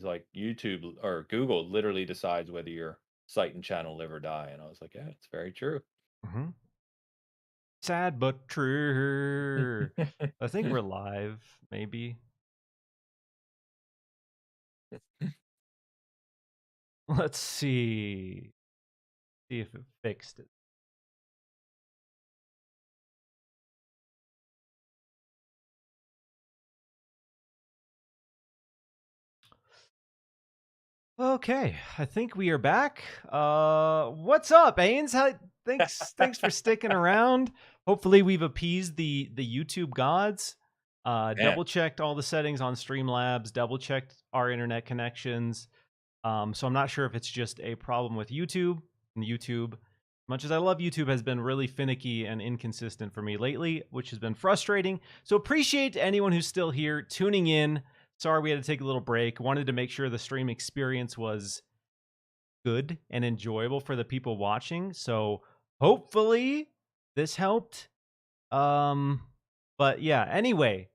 like YouTube or Google literally decides whether your site and channel live or die. And I was like, yeah, it's very true. Mhm. Sad but true. I think we're live, maybe. Let's see. See if it fixed it. Okay, I think we are back. What's up, Ains? Thanks for sticking around. Hopefully we've appeased the YouTube gods. Man, Double checked all the settings on Streamlabs, double checked our internet connections. So I'm not sure if it's just a problem with YouTube. And YouTube, much as I love YouTube, has been really finicky and inconsistent for me lately, which has been frustrating. So appreciate anyone who's still here tuning in. Sorry we had to take a little break. Wanted to make sure the stream experience was good and enjoyable for the people watching. So hopefully this helped. Um, but yeah, anyway,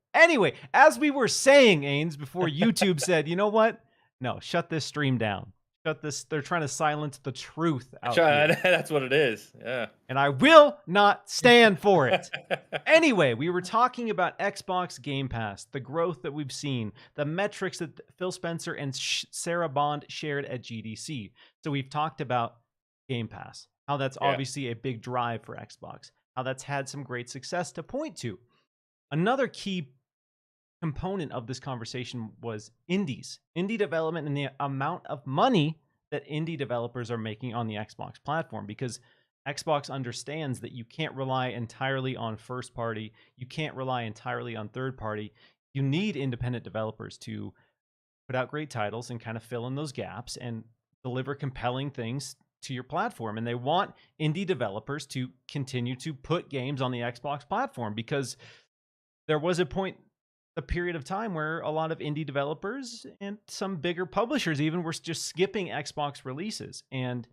as we were saying, Ains, before YouTube said, you know what? No, shut this stream down. Shut this. They're trying to silence the truth out here. that's what it is. Yeah. And I will not stand for it. Anyway, we were talking about Xbox Game Pass, the growth that we've seen, the metrics that Phil Spencer and Sarah Bond shared at GDC. So we've talked about Game Pass, how that's Yeah. obviously a big drive for Xbox, how that's had some great success to point to. Another key component of this conversation was indie development, and the amount of money that indie developers are making on the Xbox platform, because Xbox understands that you can't rely entirely on first party, you can't rely entirely on third party. You need independent developers to put out great titles and kind of fill in those gaps and deliver compelling things to your platform. And they want indie developers to continue to put games on the Xbox platform, because there was a period of time where a lot of indie developers and some bigger publishers even were just skipping Xbox releases. And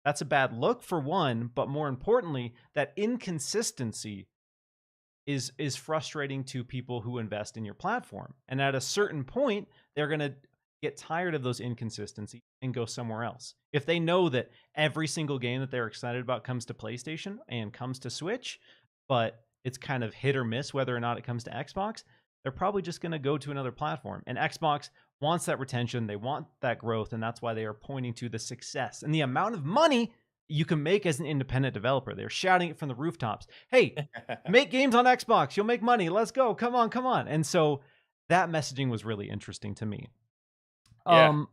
that's a bad look, for one, but more importantly, that inconsistency is frustrating to people who invest in your platform. And at a certain point, they're going to get tired of those inconsistencies and go somewhere else. If they know that every single game that they're excited about comes to PlayStation and comes to Switch, but it's kind of hit or miss whether or not it comes to Xbox, they're probably just going to go to another platform. And Xbox wants that retention, they want that growth, and that's why they are pointing to the success and the amount of money you can make as an independent developer. They're shouting it from the rooftops. Hey, make games on Xbox. You'll make money. Let's go. Come on, come on. And so that messaging was really interesting to me. Yeah. Um,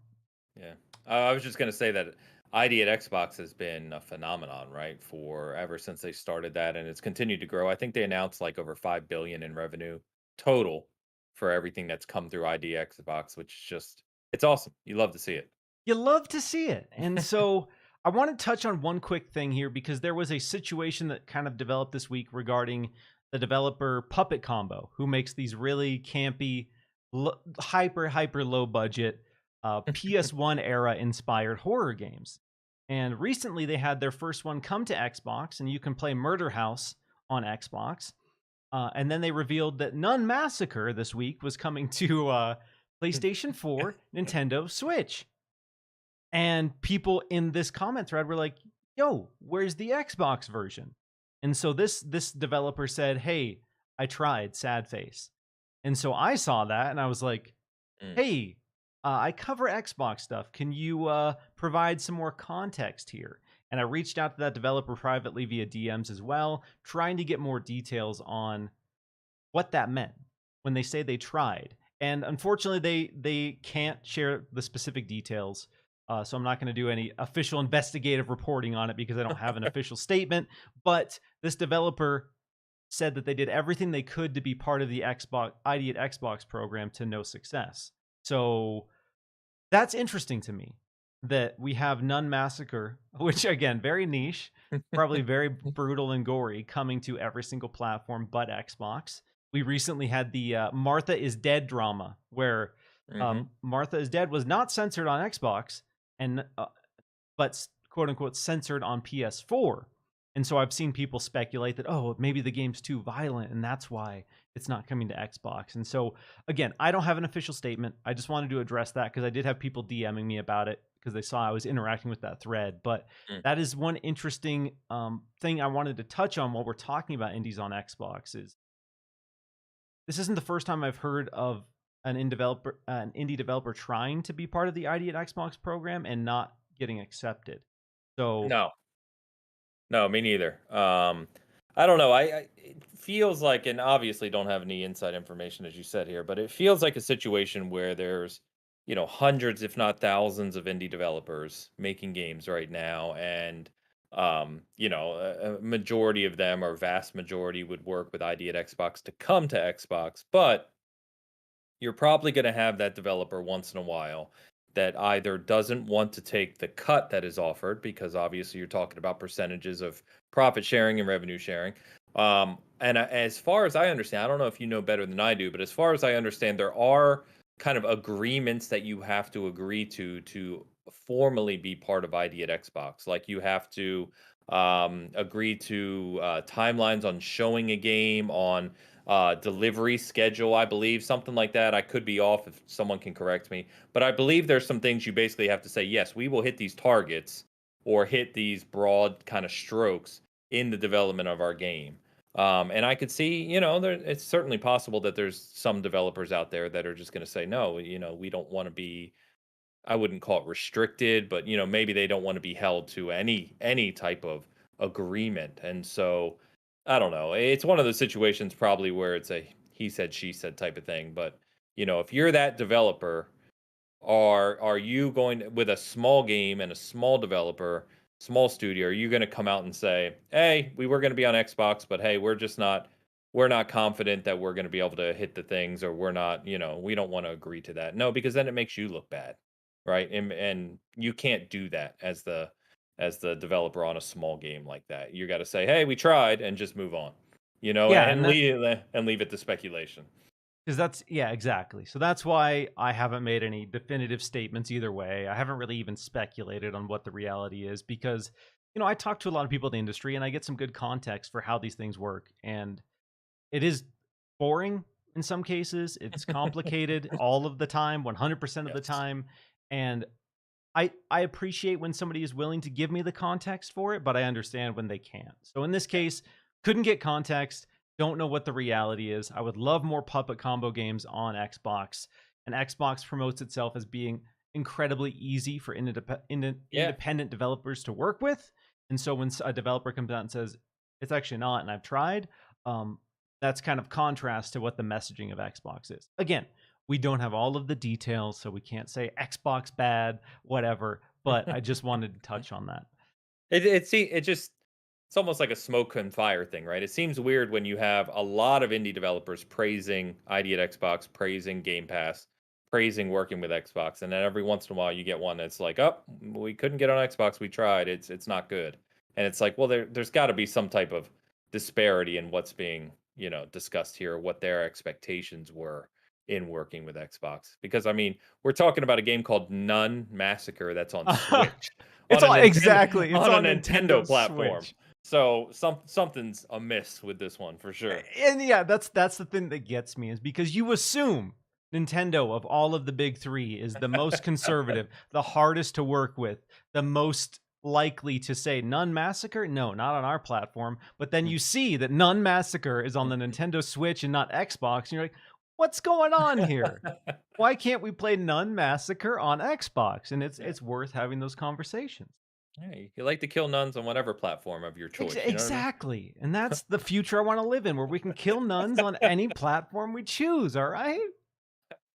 Yeah. I was just gonna say that ID at Xbox has been a phenomenon, right? For ever since they started that, and it's continued to grow. I think they announced like over 5 billion in revenue total for everything that's come through ID Xbox, which is just it's awesome. You love to see it. you love to see it. And so I want to touch on one quick thing here, because there was a situation that kind of developed this week regarding the developer Puppet Combo, who makes these really campy, hyper low budget PS1 era inspired horror games. And recently they had their first one come to Xbox, and you can play Murder House on Xbox. And then they revealed that Nun Massacre this week was coming to PlayStation 4, Nintendo Switch. And people in this comment thread were like, "Yo, where's the Xbox version?" And so this developer said, "Hey, I tried, sad face." And so I saw that and I was like, Mm. "Hey, I cover Xbox stuff. Can you provide some more context here?" And I reached out to that developer privately via DMs as well, trying to get more details on what that meant when they say they tried. And unfortunately, they can't share the specific details. So I'm not going to do any official investigative reporting on it, because I don't have an official statement. But this developer said that they did everything they could to be part of the Xbox ID at Xbox program to no success. So that's interesting to me, that we have Nun Massacre, which again, very niche, probably very brutal and gory, coming to every single platform but Xbox. We recently had the Martha is Dead drama, where Hmm. Martha is Dead was not censored on Xbox, and but quote unquote censored on PS4. And so I've seen people speculate that, oh, maybe the game's too violent and that's why it's not coming to Xbox. And so, again, I don't have an official statement. I just wanted to address that because I did have people DMing me about it because they saw I was interacting with that thread. But Mm. that is one interesting thing I wanted to touch on while we're talking about indies on Xbox. Is this isn't the first time I've heard of an indie developer trying to be part of the ID at Xbox program and not getting accepted. So No. No, me neither. I don't know. I it feels like, and obviously don't have any inside information as you said here, but it feels like a situation where there's, hundreds, if not thousands, of indie developers making games right now, and a majority of them, or vast majority, would work with ID at Xbox to come to Xbox, but you're probably going to have that developer once in a while that either doesn't want to take the cut that is offered, because obviously you're talking about percentages of profit sharing and revenue sharing. As far as I understand, I don't know if you know better than I do, but as far as I understand, there are kind of agreements that you have to agree to formally be part of ID at Xbox. Like, you have to agree to timelines on showing a game, on delivery schedule, I believe, something like that. I could be off, if someone can correct me, but I believe there's some things you basically have to say, yes, we will hit these targets or hit these broad kind of strokes in the development of our game. And I could see, it's certainly possible that there's some developers out there that are just going to say, no, we don't want to be, I wouldn't call it restricted, but maybe they don't want to be held to any type of agreement. And so I don't know. It's one of those situations probably where it's a he said she said type of thing, but if you're that developer, are you going with a small game and a small developer, small studio, are you going to come out and say, "Hey, we were going to be on Xbox, but hey, we're not confident that we're going to be able to hit the things, or we're not, we don't want to agree to that." No, because then it makes you look bad, right? And you can't do that as the developer on a small game like that. You got to say, "Hey, we tried," and just move on, yeah, and leave it to speculation. because that's yeah, exactly. So that's why I haven't made any definitive statements either way. I haven't really even speculated on what the reality is because I talk to a lot of people in the industry and I get some good context for how these things work. And it is boring in some cases. It's complicated all of the time, 100% of the Yes. time. And I appreciate when somebody is willing to give me the context for it, but I understand when they can't. So in this case, couldn't get context, don't know what the reality is. I would love more puppet combo games on Xbox, and Xbox promotes itself as being incredibly easy for Yeah. independent developers to work with. And so when a developer comes out and says it's actually not, and I've tried, um, that's kind of contrast to what the messaging of Xbox is. Again, we don't have all of the details, so we can't say Xbox bad, whatever. But I just wanted to touch on that. It's almost like a smoke and fire thing, right? It seems weird when you have a lot of indie developers praising ID at Xbox, praising Game Pass, praising working with Xbox, and then every once in a while you get one that's like, "Oh, we couldn't get on Xbox. We tried. It's not good." And it's like, well, there's got to be some type of disparity in what's being discussed here, what their expectations were in working with Xbox. Because I mean, we're talking about a game called Nun Massacre that's on Switch, It's on a all Nintendo exactly. It's on a on Nintendo Nintendo platform. Switch. So something's amiss with this one for sure. And yeah, that's the thing that gets me is because you assume Nintendo of all of the big three is the most conservative, the hardest to work with, the most likely to say Nun Massacre? No, not on our platform. But then you see that Nun Massacre is on the Nintendo Switch and not Xbox, and you're like, what's going on here? Why can't we play Nun Massacre on Xbox? And Yeah. it's worth having those conversations. Yeah, you like to kill nuns on whatever platform of your choice. You know what I mean? Exactly. And that's the future I want to live in, where we can kill nuns on any platform we choose. All right.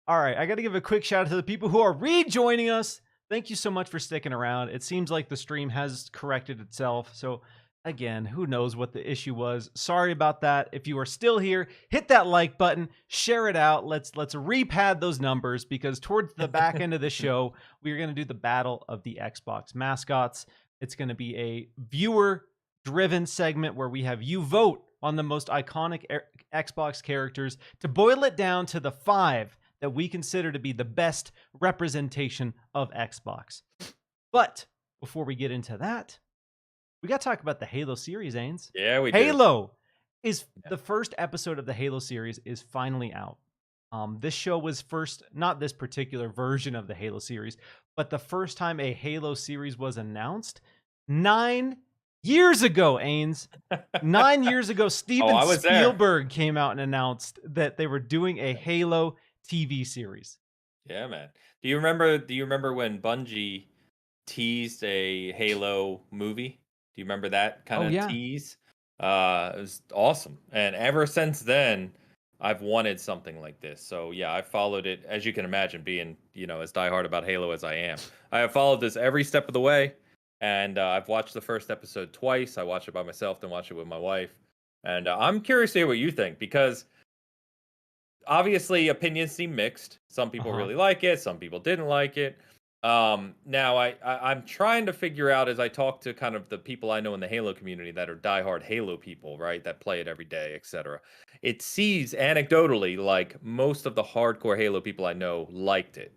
All right. I got to give a quick shout out to the people who are rejoining us. Thank you so much for sticking around. It seems like the stream has corrected itself. So, again, who knows what the issue was. Sorry about that. If you are still here, hit that like button, share it out. Let's repad those numbers, because towards the back end of the show, we are going to do the battle of the Xbox mascots. It's going to be a viewer driven segment where we have you vote on the most iconic Xbox characters to boil it down to the 5 that we consider to be the best representation of Xbox. But before we get into that, we got to talk about the Halo series, Ains. Yeah, we do. Halo is Yeah. the first episode of the Halo series is finally out. This show was first, not this particular version of the Halo series, but the first time a Halo series was announced 9 years ago, Ains. 9 years ago, Oh, Steven I was there. Spielberg came out and announced that they were doing a Halo TV series. Yeah, man. Do you remember when Bungie teased a Halo movie? Do you remember that kind Oh of yeah. tease? It was awesome. And ever since then, I've wanted something like this. So yeah, I followed it, as you can imagine, being, as diehard about Halo as I am. I have followed this every step of the way, and I've watched the first episode twice. I watched it by myself, then watched it with my wife. And I'm curious to hear what you think, because obviously opinions seem mixed. Some people Uh-huh. really like it, some people didn't like it. Now I'm trying to figure out, as I talk to kind of the people I know in the Halo community that are diehard Halo people, right, that play it every day, etc. It seems anecdotally like most of the hardcore Halo people I know liked it.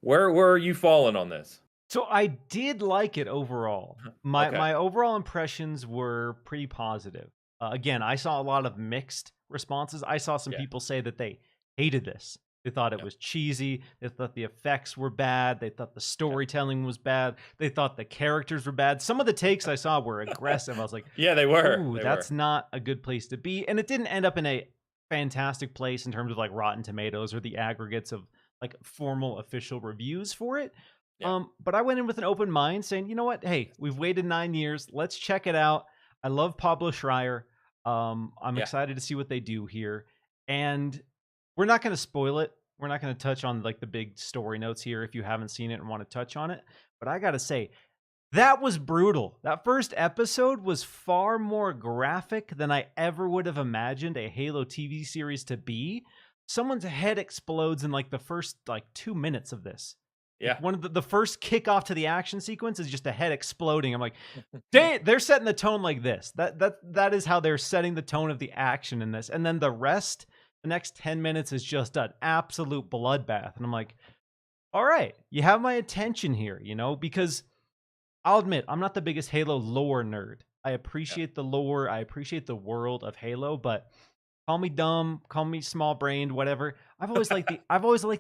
Where are you falling on this? So I did like it overall. My Okay. my overall impressions were pretty positive. Again, I saw a lot of mixed responses. I saw some Yeah. people say that they hated this. They thought it Yep. was cheesy. They thought the effects were bad. They thought the Yep. storytelling was bad. They thought the characters were bad. Some of the takes I saw were aggressive. I was like, Yeah, they were. "Ooh, They that's were. not a good place to be." And it didn't end up in a fantastic place in terms of like Rotten Tomatoes or the aggregates of like formal official reviews for it. Yeah. But I went in with an open mind saying, you know what? Hey, we've waited 9 years. Let's check it out. I love Pablo Schreier. I'm Yeah. excited to see what they do here. And we're not going to spoil it. We're not going to touch on like the big story notes here if you haven't seen it and want to touch on it. But I got to say, that was brutal. That first episode was far more graphic than I ever would have imagined a Halo TV series to be. Someone's head explodes in like the first like 2 minutes of this. Like Yeah. one of the first kickoff to the action sequence is just a head exploding. I'm like, dang, they're setting the tone like this. That is how they're setting the tone of the action in this. And then the rest, the next 10 minutes is just an absolute bloodbath. And I'm like, all right, you have my attention here, because I'll admit, I'm not the biggest Halo lore nerd. I Yeah. appreciate the lore, I appreciate the world of Halo, but call me dumb, call me small brained, whatever. I've always liked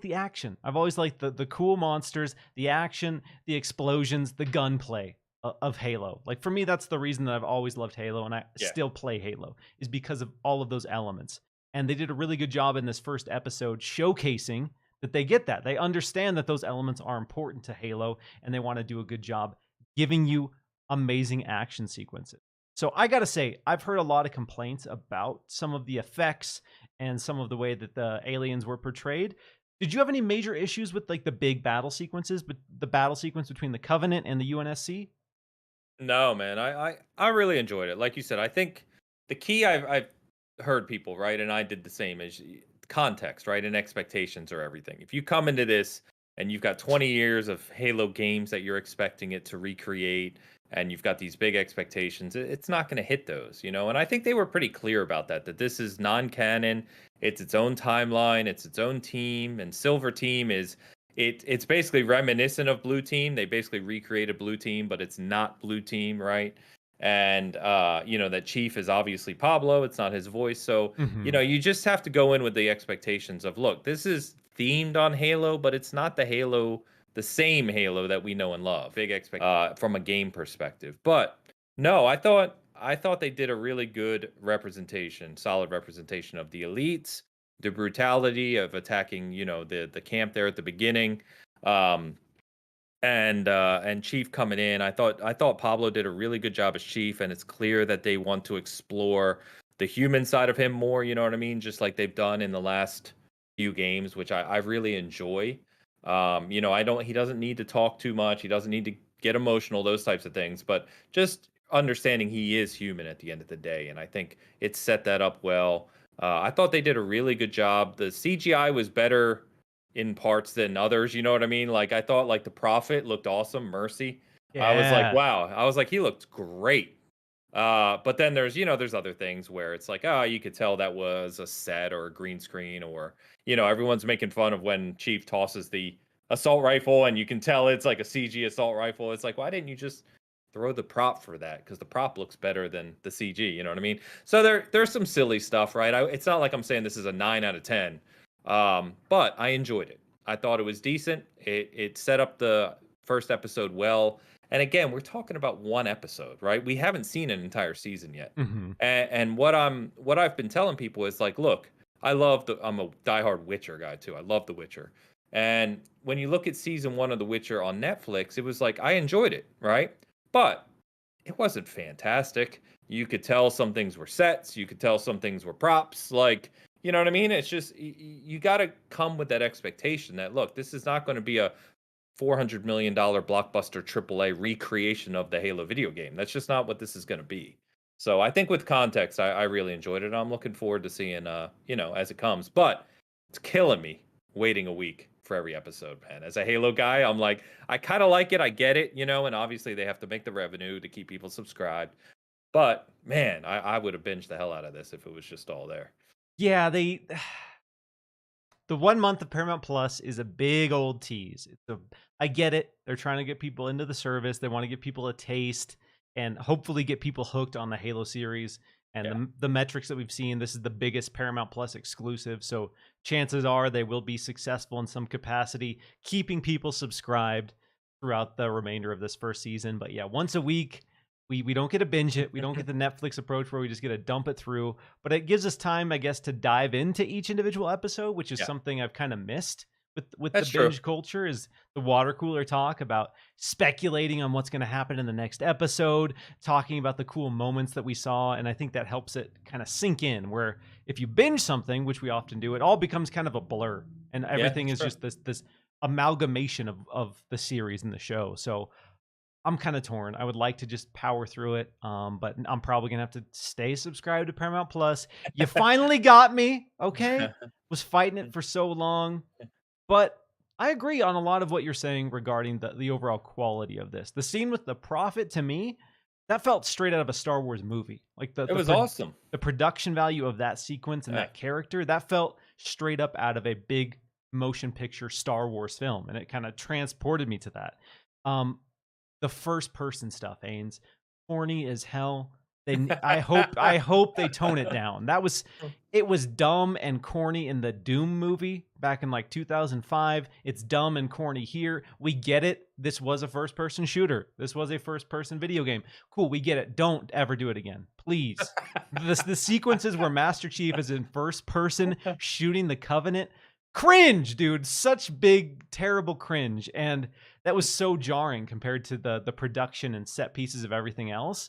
the action. I've always liked the cool monsters, the action, the explosions, the gunplay of Halo. Like for me, that's the reason that I've always loved Halo and I Yeah. still play Halo is because of all of those elements. And they did a really good job in this first episode showcasing that they get that. They understand that those elements are important to Halo and they want to do a good job giving you amazing action sequences. So I got to say, I've heard a lot of complaints about some of the effects and some of the way that the aliens were portrayed. Did you have any major issues with like the big battle sequences, but the battle sequence between the Covenant and the UNSC? No, man. I really enjoyed it. Like you said, I think the key I've heard people, right, and I did the same, is context, right, and expectations are everything. If you come into this and you've got 20 years of Halo games that you're expecting it to recreate, and you've got these big expectations, it's not going to hit those, And I think they were pretty clear about that. That this is non-canon. It's its own timeline. It's its own team, and Silver Team is it's basically reminiscent of Blue Team. They basically recreated Blue Team, but it's not Blue Team, right? And that Chief is obviously Pablo. It's not his voice. So, Hmm. you just have to go in with the expectations of, look, this is themed on Halo, but it's not the same Halo that we know and love. Big expect from a game perspective. But no, I thought they did a really good representation, solid representation of the elites, the brutality of attacking, the camp there at the beginning, um, and Chief coming in. I thought Pablo did a really good job as Chief, and it's clear that they want to explore the human side of him more. You know what I mean? Just like they've done in the last few games, which I really enjoy. I don't. He doesn't need to talk too much. He doesn't need to get emotional. Those types of things, but just understanding he is human at the end of the day, and I think it set that up well. I thought they did a really good job. The CGI was better in parts than others. You know what I mean? Like I thought, like the Prophet looked awesome. Mercy, I was like, Yeah. wow. I was like, he looked great. But then there's other things where it's like, oh, you could tell that was a set or a green screen, or everyone's making fun of when Chief tosses the assault rifle, and you can tell it's like a CG assault rifle. It's like, why didn't you just throw the prop for that because the prop looks better than the CG. You know what I mean? So there's some silly stuff, right? It's not like I'm saying this is a 9 out of 10, but I enjoyed it. I thought it was decent. It set up the first episode well. And again, we're talking about one episode, right? We haven't seen an entire season yet. Hmm. And what I've been telling people is like, look, I'm a diehard Witcher guy too. I love The Witcher. And when you look at season one of The Witcher on Netflix, it was like I enjoyed it, right? But it wasn't fantastic. You could tell some things were sets, you could tell some things were props, like, you know what I mean? It's just you got to come with that expectation that look, this is not going to be a $400 million blockbuster AAA recreation of the Halo video game. That's just not what this is going to be. So I think with context, I really enjoyed it. I'm looking forward to seeing, as it comes. But it's killing me waiting a week for every episode, man. As a Halo guy, I'm like, I kind of like it. I get it, and obviously they have to make the revenue to keep people subscribed. But man, I would have binged the hell out of this if it was just all there. Yeah, the 1 month of Paramount Plus is a big old tease. I get it. They're trying to get people into the service. They want to give people a taste and hopefully get people hooked on the Halo series. And Yeah. the metrics that we've seen, this is the biggest Paramount Plus exclusive. So chances are they will be successful in some capacity, keeping people subscribed throughout the remainder of this first season. But yeah, once a week, we don't get to binge it. We don't get the Netflix approach where we just get to dump it through. But it gives us time, I guess, to dive into each individual episode, which is Yeah, something I've kind of missed with the that's true. binge culture, is the water cooler talk about speculating on what's going to happen in the next episode, talking about the cool moments that we saw. And I think that helps it kind of sink in, where if you binge something, which we often do, it all becomes kind of a blur and Yeah, everything that's is true. just this amalgamation of the series and the show. So I'm kind of torn. I would like to just power through it, but I'm probably gonna have to stay subscribed to Paramount Plus. You finally got me, okay? Was fighting it for so long, but I agree on a lot of what you're saying regarding the overall quality of this. The scene with the prophet, to me, that felt straight out of a Star Wars movie. Like It was awesome. the production value of that sequence and Yeah. that character, that felt straight up out of a big motion picture Star Wars film, and it kind of transported me to that. Um, the first person stuff, Ains, corny as hell. I hope they tone it down. It was dumb and corny in the Doom movie back in like 2005. It's dumb and corny here. We get it. This was a first person shooter. This was a first person video game. Cool, we get it. Don't ever do it again. Please. The sequences where Master Chief is in first person shooting the Covenant. Cringe, dude. Such big, terrible cringe. And that was so jarring compared to the production and set pieces of everything else.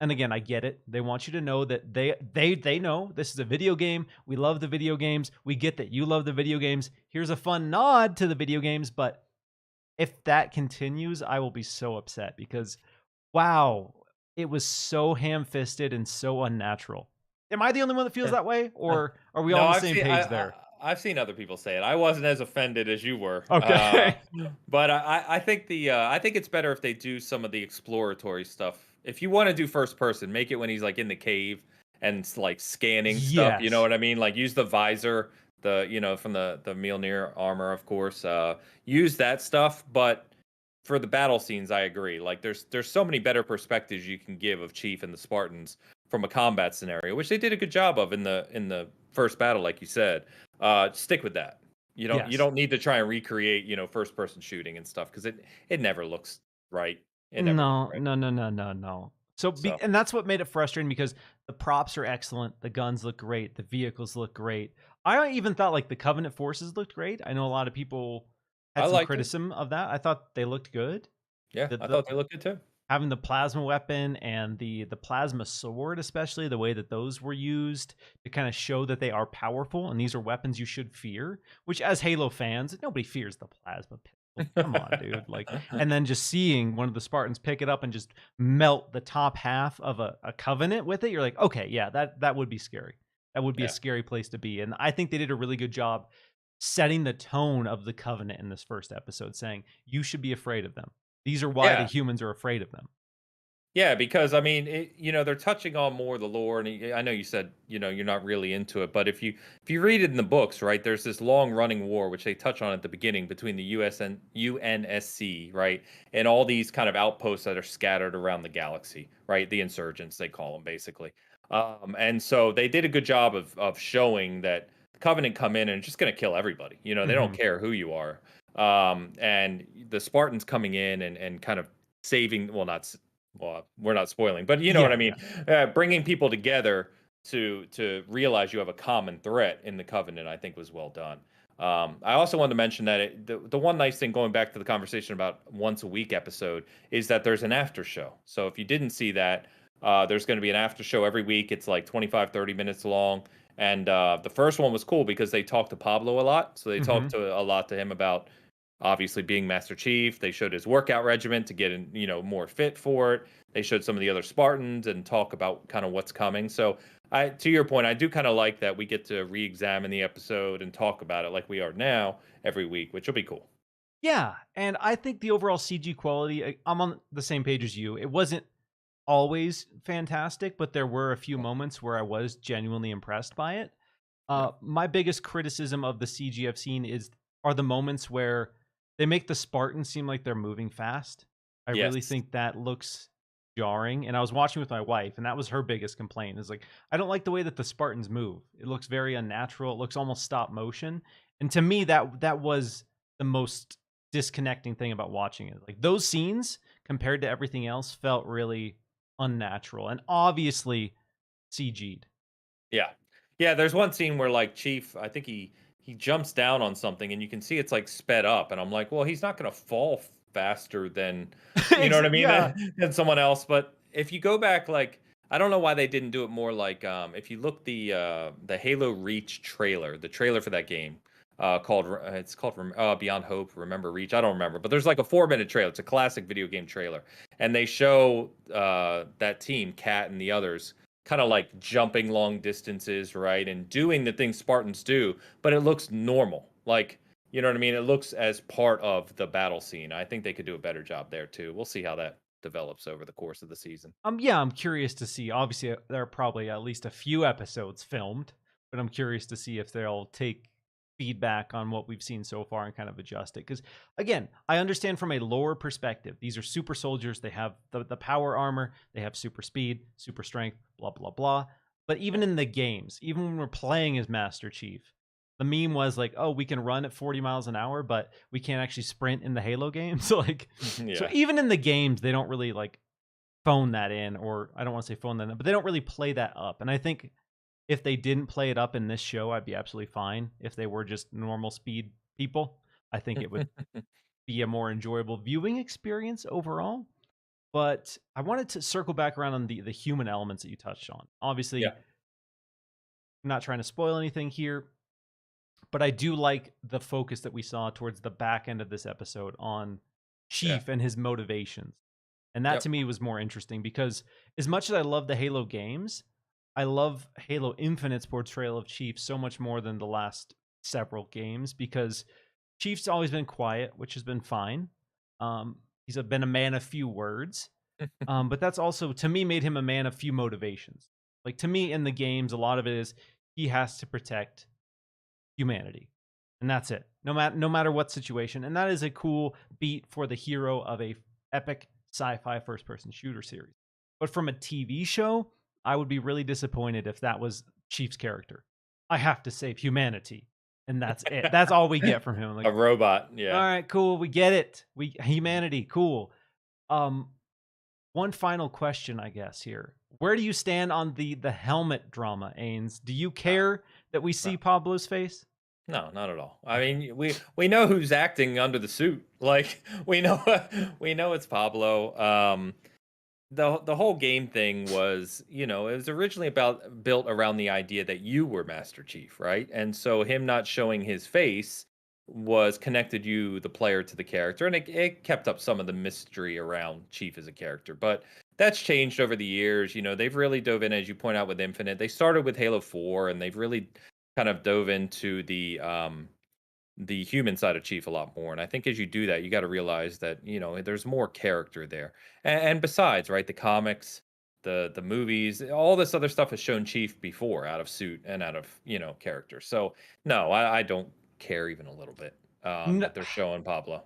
And again, I get it. They want you to know that they know this is a video game. We love the video games. We get that you love the video games. Here's a fun nod to the video games, but if that continues, I will be so upset because wow, it was so ham-fisted and so unnatural. Am I the only one that feels that way, or are we all No, on the same page there? I've seen other people say it. I wasn't as offended as you were. Okay. But I think I think it's better if they do some of the exploratory stuff. If you want to do first person, make it when he's like in the cave and like scanning stuff. You know Yes. what I mean? Like use the visor, from the Mjolnir armor, of course. Use that stuff, but for the battle scenes, I agree. Like there's so many better perspectives you can give of Chief and the Spartans from a combat scenario, which they did a good job of in the first battle, like you said. Stick with that. You Yes. don't need to try and recreate, first person shooting and stuff because it never looks right. It never looks No, right. no, no, no, no, no. So, So and that's what made it frustrating because the props are excellent, the guns look great, the vehicles look great. I even thought like the Covenant forces looked great. I know a lot of people I had some liked it. criticism of that. I thought they looked good. Yeah, I The thought they looked good too. having the plasma weapon and the plasma sword, especially the way that those were used to kind of show that they are powerful and these are weapons you should fear, which as Halo fans, nobody fears the plasma pistol. Come on, dude. Like, and then just seeing one of the Spartans pick it up and just melt the top half of a Covenant with it, you're like, okay, yeah, that would be scary. That would be a Yeah, scary place to be. And I think they did a really good job setting the tone of the Covenant in this first episode, saying you should be afraid of them. These are why the yeah. humans are afraid of them. Yeah, because I mean, they're touching on more of the lore, and I know you said you're not really into it, but if you read it in the books, right, there's this long running war which they touch on at the beginning between the US and UNSC, right, and all these kind of outposts that are scattered around the galaxy, right, the insurgents they call them basically, and so they did a good job of showing that the Covenant come in and just going to kill everybody. They don't Hmm. care who you are, and the Spartans coming in and kind of saving, well, we're not spoiling, but you know what Yeah, I mean. yeah. Bringing people together to realize you have a common threat in the Covenant, I think, was well done. I also wanted to mention that the one nice thing, going back to the conversation about once a week episode, is that there's an after show. So if you didn't see that, there's going to be an after show every week. It's like 25, 30 minutes long. And the first one was cool because they talked to Pablo a lot. So they talked Hmm. to a lot to him about obviously being Master Chief. They showed his workout regimen to get more fit for it. They showed some of the other Spartans and talk about kind of what's coming. So to your point, I do kind of like that we get to re-examine the episode and talk about it like we are now every week, which will be cool. Yeah, and I think the overall CG quality, I'm on the same page as you. It wasn't always fantastic, but there were a few moments where I was genuinely impressed by it. Yeah. My biggest criticism of the CG I've seen are the moments where they make the Spartans seem like they're moving fast. I really Yes. think that looks jarring. And I was watching with my wife, and that was her biggest complaint. Is like, I don't like the way that the Spartans move. It looks very unnatural. It looks almost stop motion. And to me, that was the most disconnecting thing about watching it. Like those scenes compared to everything else felt really unnatural and obviously CG'd. Yeah. Yeah, there's one scene where like Chief, I think he jumps down on something and you can see it's like sped up and I'm like, "Well, he's not going to fall faster than, you know what I mean, Yeah. than someone else." But if you go back like I don't know why they didn't do it more like if you look the Halo Reach trailer, the trailer for that game, it's called Beyond Hope, Remember Reach. I don't remember, but there's like a 4-minute trailer. It's a classic video game trailer. And they show that team, Cat and the others, kind of like jumping long distances, right? And doing the things Spartans do, but it looks normal. Like, you know what I mean? It looks as part of the battle scene. I think they could do a better job there too. We'll see how that develops over the course of the season. Yeah, I'm curious to see. Obviously, there are probably at least a few episodes filmed, but I'm curious to see if they'll take feedback on what we've seen so far and kind of adjust it. Because again, I understand from a lore perspective, these are super soldiers. They have the power armor, they have super speed, super strength, blah blah blah. But even Yeah. in the games, even when we're playing as Master Chief, the meme was like, "Oh, we can run at 40 miles an hour, but we can't actually sprint in the Halo games." So like, so Yeah. even in the games, they don't really like phone that in, or I don't want to say phone that in, but they don't really play that up. And I think if they didn't play it up in this show, I'd be absolutely fine. If they were just normal speed people, I think it would be a more enjoyable viewing experience overall. But I wanted to circle back around on the human elements that you touched on. Obviously, Yeah. I'm not trying to spoil anything here, but I do like the focus that we saw towards the back end of this episode on Yeah. Chief and his motivations. And that Yep. to me was more interesting because as much as I love the Halo games, I love Halo Infinite's portrayal of Chief so much more than the last several games because Chief's always been quiet, which has been fine. He's been a man of few words, but that's also to me made him a man of few motivations. Like to me in the games, a lot of it is he has to protect humanity, and that's it. No matter what situation, and that is a cool beat for the hero of a epic sci-fi first-person shooter series. But from a TV show, I would be really disappointed if that was Chief's character. I have to save humanity, and that's it. That's all we get from him. A Like, robot. all Yeah. right, cool, we get it. We humanity, cool. Um, One final question, I guess here. Where do you stand on the helmet drama, Ains? Do you No. care that we No. see Pablo's face? No, not at all. I Okay. mean, we know who's acting under the suit. Like we know we know it's Pablo. The whole game thing was, it was originally about built around the idea that you were Master Chief, right? And so him not showing his face was connected you, the player, to the character, and it kept up some of the mystery around Chief as a character. But that's changed over the years. They've really dove in, as you point out, with Infinite. They started with Halo 4, and they've really kind of dove into the human side of Chief a lot more. And I think as you do that, you got to realize that, there's more character there. And besides, right, the comics, the movies, all this other stuff has shown Chief before out of suit and out of, character. So no, I don't care even a little bit No, that they're showing Pablo.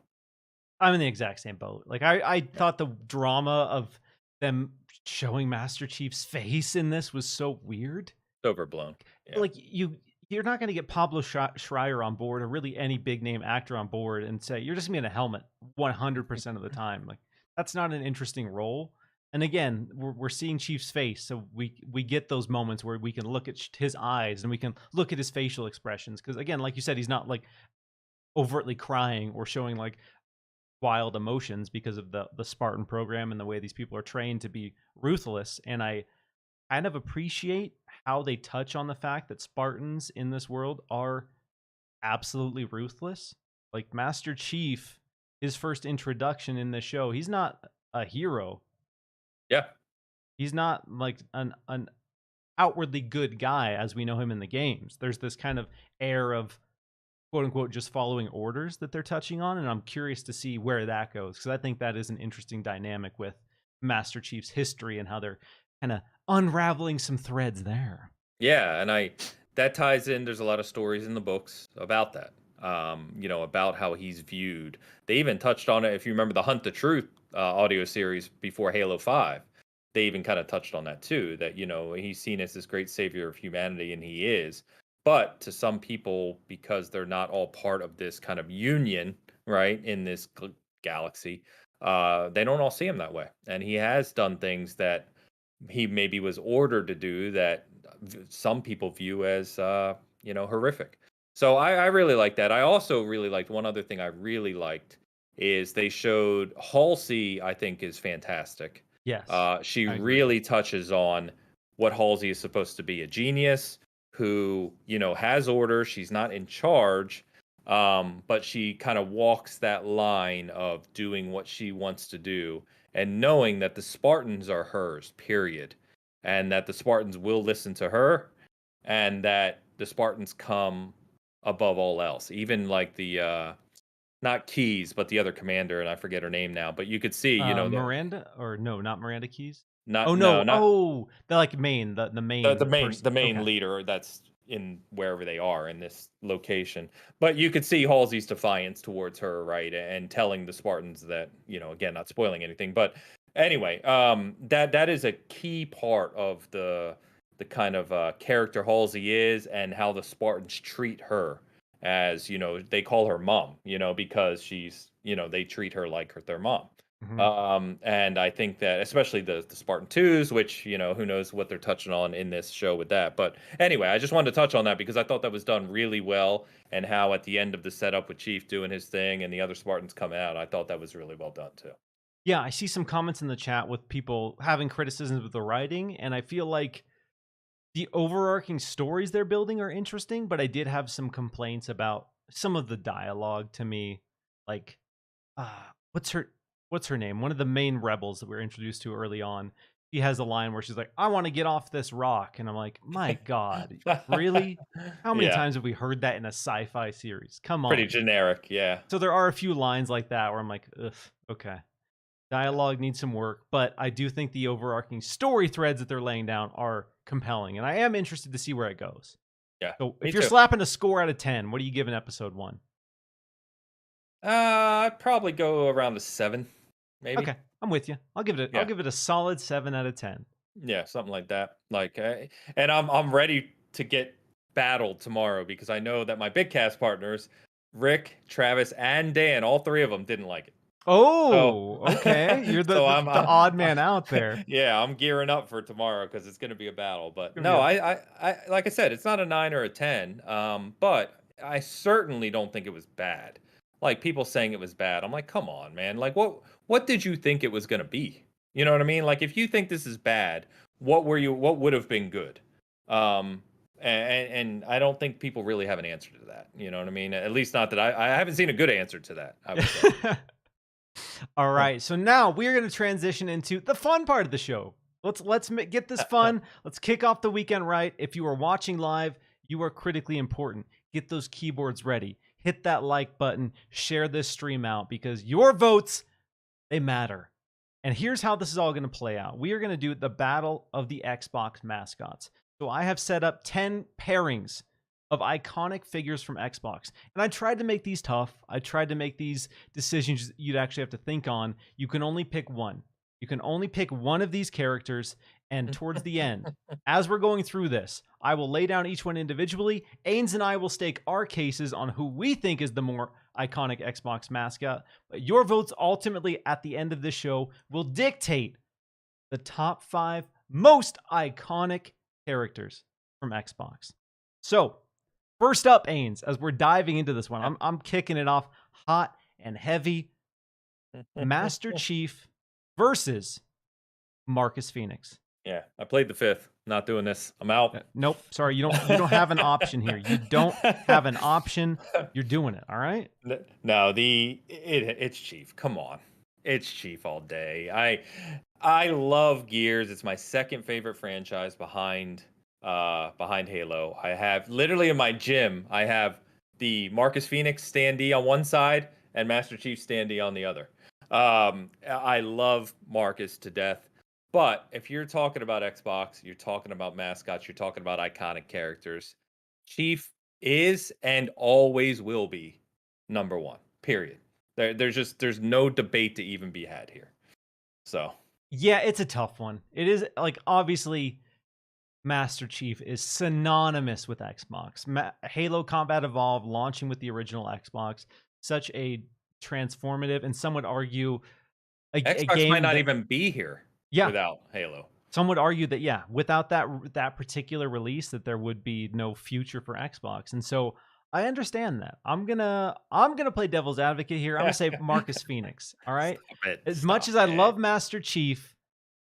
I'm in the exact same boat. Like I Yeah. thought the drama of them showing Master Chief's face in this was so weird. It's overblown. Yeah. Like you're not going to get Pablo Schreier on board or really any big name actor on board and say you're just gonna be in a helmet 100% of the time. Like that's not an interesting role. And again, we're seeing Chief's face, so we get those moments where we can look at his eyes and we can look at his facial expressions. Because again, like you said, he's not like overtly crying or showing like wild emotions because of the Spartan program and the way these people are trained to be ruthless. And I kind of appreciate how they touch on the fact that Spartans in this world are absolutely ruthless. Like Master Chief, his first introduction in the show, he's not a hero. Yeah. He's not like an outwardly good guy as we know him in the games. There's this kind of air of quote unquote just following orders that they're touching on, and I'm curious to see where that goes because I think that is an interesting dynamic with Master Chief's history and how they're kind of unraveling some threads there. Yeah, and that ties in. There's a lot of stories in the books about that. About how he's viewed. They even touched on it. If you remember the Hunt the Truth audio series before Halo 5, they even kind of touched on that too. That he's seen as this great savior of humanity, and he is. But to some people, because they're not all part of this kind of union, right, in this galaxy, they don't all see him that way. And he has done things that he maybe was ordered to do that some people view as horrific. So I really like that. I also really liked one other thing I really liked is they showed Halsey. I think is fantastic. Yes, She I agree. really touches on what Halsey is supposed to be, a genius who has orders. She's not in charge, but she kind of walks that line of doing what she wants to do and knowing that the Spartans are hers, period, and that the Spartans will listen to her, and that the Spartans come above all else. Even like the not Keys, but the other commander, and I forget her name now. But you could see, that Miranda, or no, not Miranda Keys. Oh not no, no, not oh, the like main, the the main main person. the main Okay. leader that's in wherever they are in this location. But you could see Halsey's defiance towards her, right? And telling the Spartans that, again, not spoiling anything, but anyway, that is a key part of the kind of character Halsey is and how the Spartans treat her as, they call her mom, because she's, they treat her like their mom. Mhm. And I think that especially the Spartan 2s, which, who knows what they're touching on in this show with that. But anyway, I just wanted to touch on that because I thought that was done really well. And how at the end of the setup with Chief doing his thing and the other Spartans coming out, I thought that was really well done too. Yeah, I see some comments in the chat with people having criticisms of the writing, and I feel like the overarching stories they're building are interesting, but I did have some complaints about some of the dialogue to me. Like, uh, what's her what's her name? One of the main rebels that we are introduced to early on. She has a line where she's like, "I want to get off this rock," and I'm like, "My God, really? How many Yeah, times have we heard that in a sci-fi series? Come pretty on!" generic. Yeah. So there are a few lines like that where I'm like, "Ugh, okay." Dialogue needs some work, but I do think the overarching story threads that they're laying down are compelling, and I am interested to see where it goes. Yeah. So, Me if you're too. slapping a score out of 10, what do you give in episode 1? I'd probably go around a 7, maybe. Okay, I'm with you. I'll Yeah. give it a solid 7 out of 10. Yeah, something like that. Like, and I'm ready to get battled tomorrow because I know that my big cast partners, Rick, Travis, and Dan, all three of them didn't like it. So, Oh, okay. You're the so the, I'm, the odd man out there. yeah, I'm gearing up for tomorrow because it's going to be a battle. It's But gonna be no, a I, like I said, it's not a 9 or a 10. But I certainly don't think it was bad. Like people saying it was bad, I'm like, come on, man. Like, what did you think it was going to be? You know what I mean? Like, if you think this is bad, what would have been good? And I don't think people really have an answer to that. You know what I mean? At least not that I haven't seen a good answer to that, I would say. All right, so now we're going to transition into the fun part of the show. Get this fun. Let's kick off the weekend right. If you are watching live, you are critically important. Get those keyboards ready. hit that like button, share this stream out because your votes, they matter. And here's how this is all going to play out. We are going to do the battle of the Xbox mascots. So I have set up 10 pairings of iconic figures from Xbox. And I tried to make these tough. I tried to make these decisions you'd actually have to think on. You can only pick one. You can only pick one of these characters. And towards the end, as we're going through this, I will lay down each one individually. Ains and I will stake our cases on who we think is the more iconic Xbox mascot. But your votes ultimately at the end of this show will dictate the top 5 most iconic characters from Xbox. So, first up, Ains, as we're diving into this one, I'm kicking it off hot and heavy. Master Chief versus Marcus Phoenix. Yeah, I played the 5th. Not doing this. I'm out. Nope. Sorry, you don't have an option here. You don't have an option. You're doing it. All right. No, it's Chief. Come on, it's Chief all day. I love Gears. It's my second favorite franchise behind Halo. I have literally in my gym. I have the Marcus Phoenix standee on one side and Master Chief standee on the other. I love Marcus to death. But if you're talking about Xbox, you're talking about mascots, you're talking about iconic characters, Chief is and always will be number 1. Period. There's no debate to even be had here. So yeah, it's a tough one. It is like obviously Master Chief is synonymous with Xbox. Halo Combat Evolved launching with the original Xbox, such a transformative and some would argue a Xbox game might not even be here. Yeah. Without Halo. Some would argue that, yeah, without that particular release, that there would be no future for Xbox. And so I understand that. I'm gonna play devil's advocate here. I'm gonna say Marcus Phoenix. All right. As much as I love Master Chief,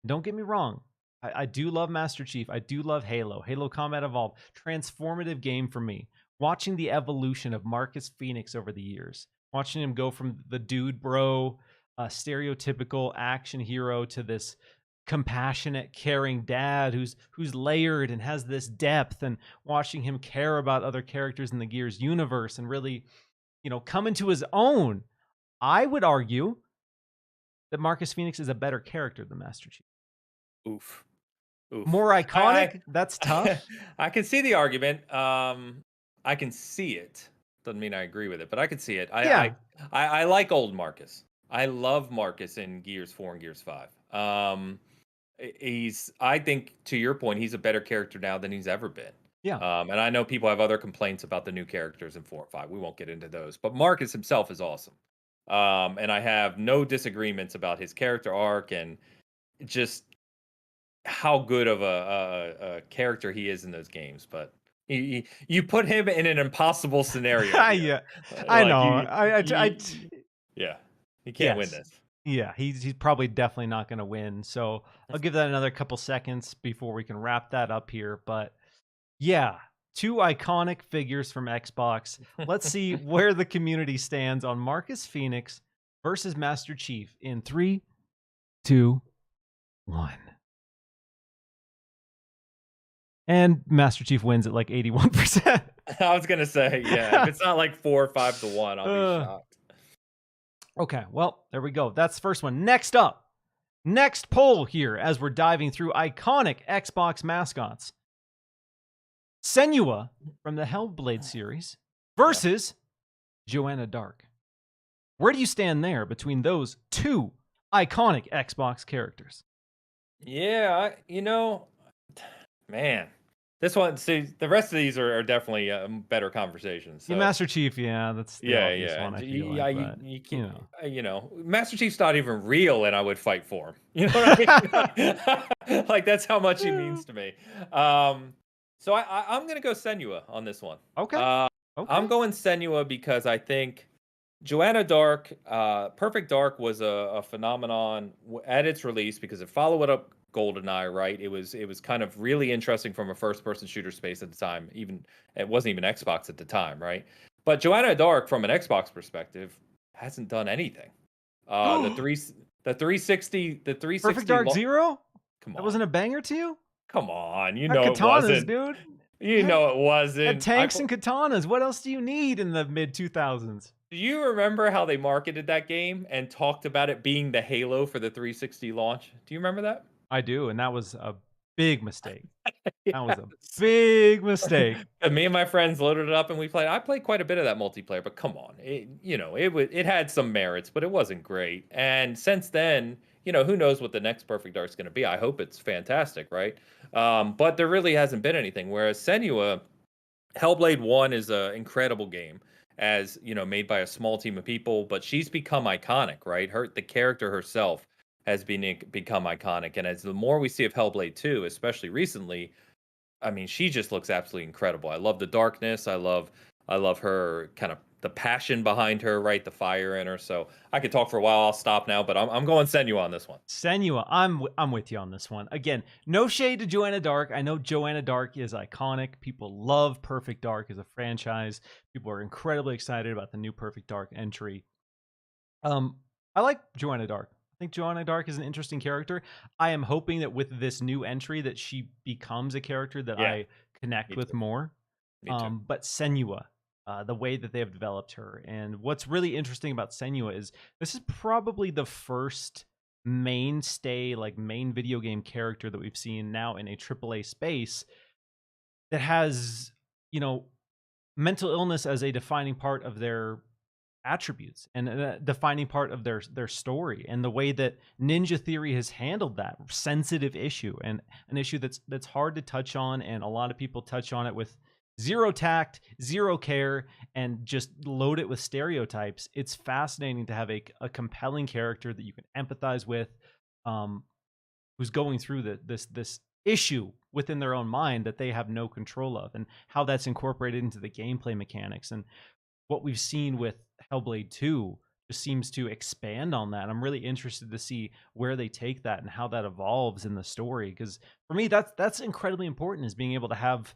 don't get me wrong. I do love Master Chief. I do love Halo. Halo Combat Evolved. Transformative game for me. Watching the evolution of Marcus Phoenix over the years. Watching him go from the dude bro, stereotypical action hero to this compassionate, caring dad who's layered and has this depth, and watching him care about other characters in the Gears universe and really, come into his own. I would argue that Marcus Phoenix is a better character than Master Chief. Oof. More iconic? That's tough. I can see the argument. I can see it. Doesn't mean I agree with it, but I can see it. I like old Marcus. I love Marcus in Gears 4 and Gears 5. I think, to your point, he's a better character now than he's ever been. Yeah. And I know people have other complaints about the new characters in 4 and 5. We won't get into those. But Marcus himself is awesome. And I have no disagreements about his character arc and just how good of a character he is in those games. But you put him in an impossible scenario. Yeah, I know. Yeah, he can't win this. Yeah, he's probably definitely not going to win. So I'll give that another couple seconds before we can wrap that up here. But yeah, 2 iconic figures from Xbox. Let's see where the community stands on Marcus Phoenix versus Master Chief in 3, 2, 1. And Master Chief wins at like 81%. I was going to say, yeah, if it's not like 4 or 5 to 1, I'll be shocked. Okay, well, there we go. That's the first one. Next up, next poll here as we're diving through iconic Xbox mascots. Senua from the Hellblade series versus Joanna Dark. Where do you stand there between those 2 iconic Xbox characters? Yeah, man. This one, see, the rest of these are definitely better conversations. So. Yeah, Master Chief, that's the obvious one, I feel like, you can't, Master Chief's not even real, and I would fight for him. You know what I mean? Like, that's how much he means to me. So I'm gonna go Senua on this one. Okay. I'm going Senua because I think Joanna Dark, Perfect Dark was a phenomenon at its release because it followed up GoldenEye, right? It was kind of really interesting from a first-person shooter space at the time. Even it wasn't even Xbox at the time, right? But Joanna Dark, from an Xbox perspective, hasn't done anything. The 360, Perfect Dark 0? Come on, that wasn't a banger to you? Come on, Katanas, it wasn't, dude. You Had, know it had wasn't. tanks and katanas. What else do you need in the mid 2000s? Do you remember how they marketed that game and talked about it being the Halo for the 360 launch? Do you remember that? I do, and that was a big mistake. That was a Yes. big mistake. And me and my friends loaded it up and we played. I played quite a bit of that multiplayer, but come on, it had some merits, but it wasn't great. And since then, who knows what the next Perfect Dark's going to be? I hope it's fantastic, right? But there really hasn't been anything. Whereas Senua, Hellblade 1 is an incredible game, as made by a small team of people, but she's become iconic, right? The character herself has become iconic, and as the more we see of Hellblade 2, especially recently, I mean, she just looks absolutely incredible. I love the darkness. I love her kind of the passion behind her, right? The fire in her. So I could talk for a while. I'll stop now, but I'm going Senua on this one. Senua, I'm with you on this one. Again, no shade to Joanna Dark. I know Joanna Dark is iconic. People love Perfect Dark as a franchise. People are incredibly excited about the new Perfect Dark entry. I like Joanna Dark. I think Joanna Dark is an interesting character. I am hoping that with this new entry that she becomes a character that Yeah, I connect me with too. more. Me too. But Senua, the way that they have developed her, and what's really interesting about Senua is this is probably the first mainstay, like main video game character that we've seen now in a AAA space that has, you know, mental illness as a defining part of their attributes and a defining part of their story, and the way that Ninja Theory has handled that sensitive issue, and an issue that's hard to touch on, and a lot of people touch on it with zero tact, zero care, and just load it with stereotypes. It's fascinating to have a compelling character that you can empathize with, um, who's going through this issue within their own mind that they have no control of, and how that's incorporated into the gameplay mechanics. And what we've seen with Hellblade 2 just seems to expand on that. I'm really interested to see where they take that and how that evolves in the story, because for me that's incredibly important, is being able to have